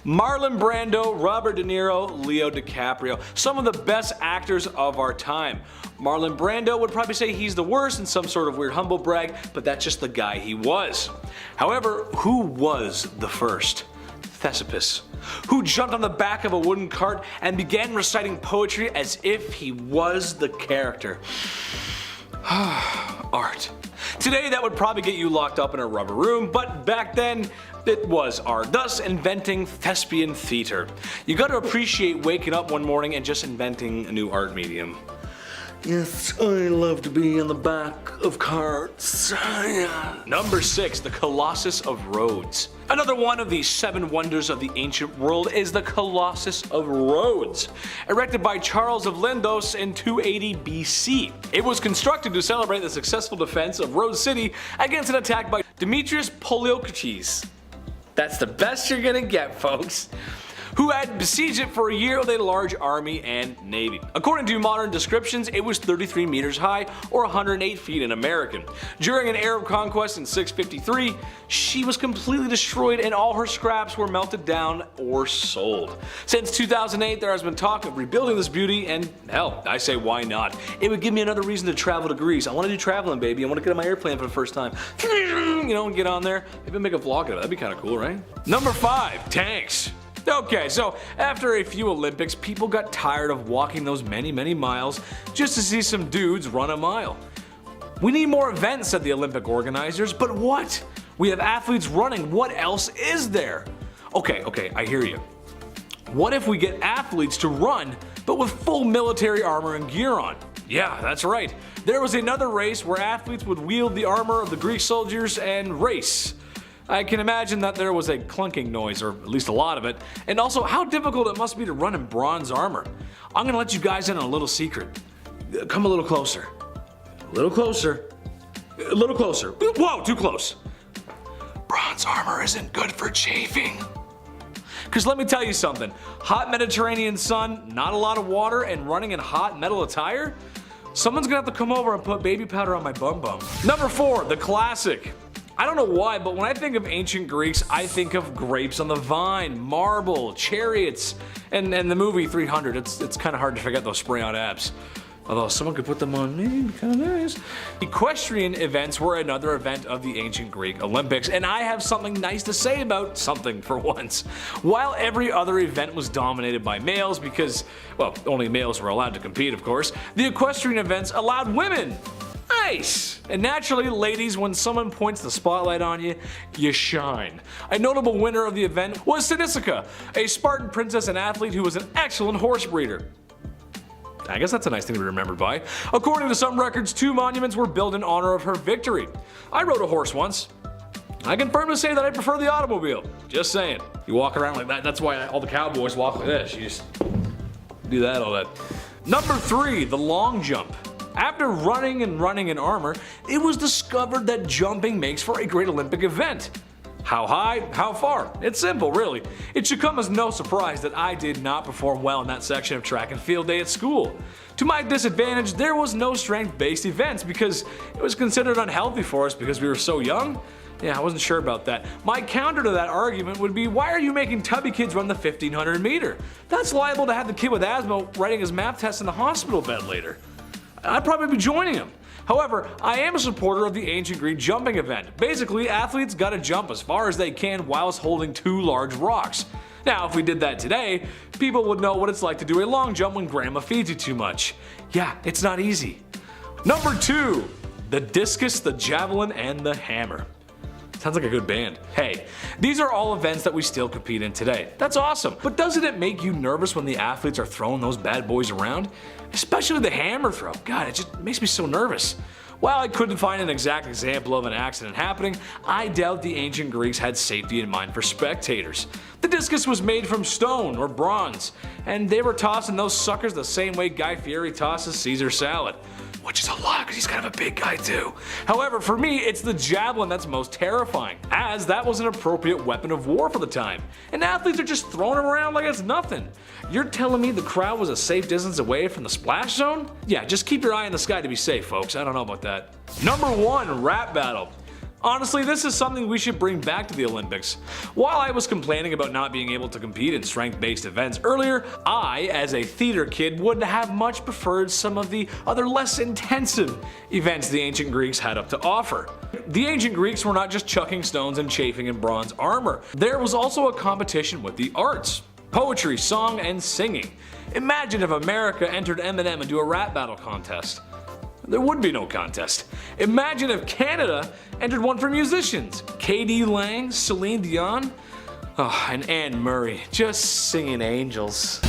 Marlon Brando, Robert De Niro, Leo DiCaprio. Some of the best actors of our time. Marlon Brando would probably say he's the worst in some sort of weird humble brag, but that's just the guy he was. However, who was the first? Thespius, who jumped on the back of a wooden cart and began reciting poetry as if he was the character. Art. Today that would probably get you locked up in a rubber room, but back then it was art, thus inventing thespian theater. You gotta appreciate waking up one morning and just inventing a new art medium. Yes, I love to be in the back of carts. Number 6, the Colossus of Rhodes. Another one of the 7 wonders of the ancient world is the Colossus of Rhodes, erected by Charles of Lindos in 280 BC. It was constructed to celebrate the successful defense of Rhodes City against an attack by Demetrius Poliorcetes. That's the best you're gonna get, folks. Who had besieged it for a year with a large army and navy. According to modern descriptions, it was 33 meters high or 108 feet in American. During an Arab conquest in 653, she was completely destroyed and all her scraps were melted down or sold. Since 2008, there has been talk of rebuilding this beauty, and hell, I say why not? It would give me another reason to travel to Greece. I want to do traveling, baby. I want to get on my airplane for the first time. You know, get on there. Maybe make a vlog of it. That'd be kind of cool, right? Number 5, tanks. Okay, so after a few Olympics, people got tired of walking those many miles just to see some dudes run a mile. We need more events, said the Olympic organizers, but what? We have athletes running, what else is there? Okay, I hear you. What if we get athletes to run, but with full military armor and gear on? Yeah, that's right. There was another race where athletes would wield the armor of the Greek soldiers and race. I can imagine that there was a clunking noise, or at least a lot of it, and also how difficult it must be to run in bronze armor. I'm gonna let you guys in on a little secret. Come a little closer. A little closer. A little closer. Whoa, too close. Bronze armor isn't good for chafing. Cause let me tell you something, hot Mediterranean sun, not a lot of water, and running in hot metal attire? Someone's gonna have to come over and put baby powder on my bum bum. Number 4, the classic. I don't know why, but when I think of ancient Greeks, I think of grapes on the vine, marble, chariots, and the movie 300. It's kind of hard to forget those spray-on abs. Although someone could put them on me, it'd be kind of nice. Equestrian events were another event of the ancient Greek Olympics, and I have something nice to say about something for once. While every other event was dominated by males because, well, only males were allowed to compete, of course, the equestrian events allowed women. Nice! And naturally, ladies, when someone points the spotlight on you, you shine. A notable winner of the event was Cynicia, a Spartan princess and athlete who was an excellent horse breeder. I guess that's a nice thing to be remembered by. According to some records, 2 monuments were built in honor of her victory. I rode a horse once. I can firmly say that I prefer the automobile. Just saying. You walk around like that, that's why all the cowboys walk like this. You just do that all that. Number 3, the long jump. After running in armor, it was discovered that jumping makes for a great Olympic event. How high? How far? It's simple, really. It should come as no surprise that I did not perform well in that section of track and field day at school. To my disadvantage, there was no strength-based events because it was considered unhealthy for us because we were so young. Yeah, I wasn't sure about that. My counter to that argument would be, why are you making tubby kids run the 1500 meter? That's liable to have the kid with asthma writing his math test in the hospital bed later. I'd probably be joining him. However, I am a supporter of the ancient Greek jumping event. Basically, athletes gotta jump as far as they can whilst holding 2 large rocks. Now, if we did that today, people would know what it's like to do a long jump when grandma feeds you too much. Yeah, it's not easy. Number 2, the discus, the javelin, and the hammer. Sounds like a good band. Hey, these are all events that we still compete in today. That's awesome, but doesn't it make you nervous when the athletes are throwing those bad boys around? Especially the hammer throw. God, it just makes me so nervous. While I couldn't find an exact example of an accident happening, I doubt the ancient Greeks had safety in mind for spectators. The discus was made from stone or bronze, and they were tossing those suckers the same way Guy Fieri tosses Caesar salad. Which is a lot because he's kind of a big guy too. However, for me, it's the javelin that's most terrifying, as that was an appropriate weapon of war for the time, and athletes are just throwing them around like it's nothing. You're telling me the crowd was a safe distance away from the splash zone? Yeah, just keep your eye in the sky to be safe, folks. I don't know about that. Number 1, rap battle. Honestly, this is something we should bring back to the Olympics. While I was complaining about not being able to compete in strength-based events earlier, I, as a theater kid, would have much preferred some of the other less intensive events the ancient Greeks had up to offer. The ancient Greeks were not just chucking stones and chafing in bronze armor. There was also a competition with the arts. Poetry, song, and singing. Imagine if America entered Eminem into a rap battle contest. There would be no contest. Imagine if Canada entered one for musicians. K.D. Lang, Celine Dion, and Anne Murray just singing Angels.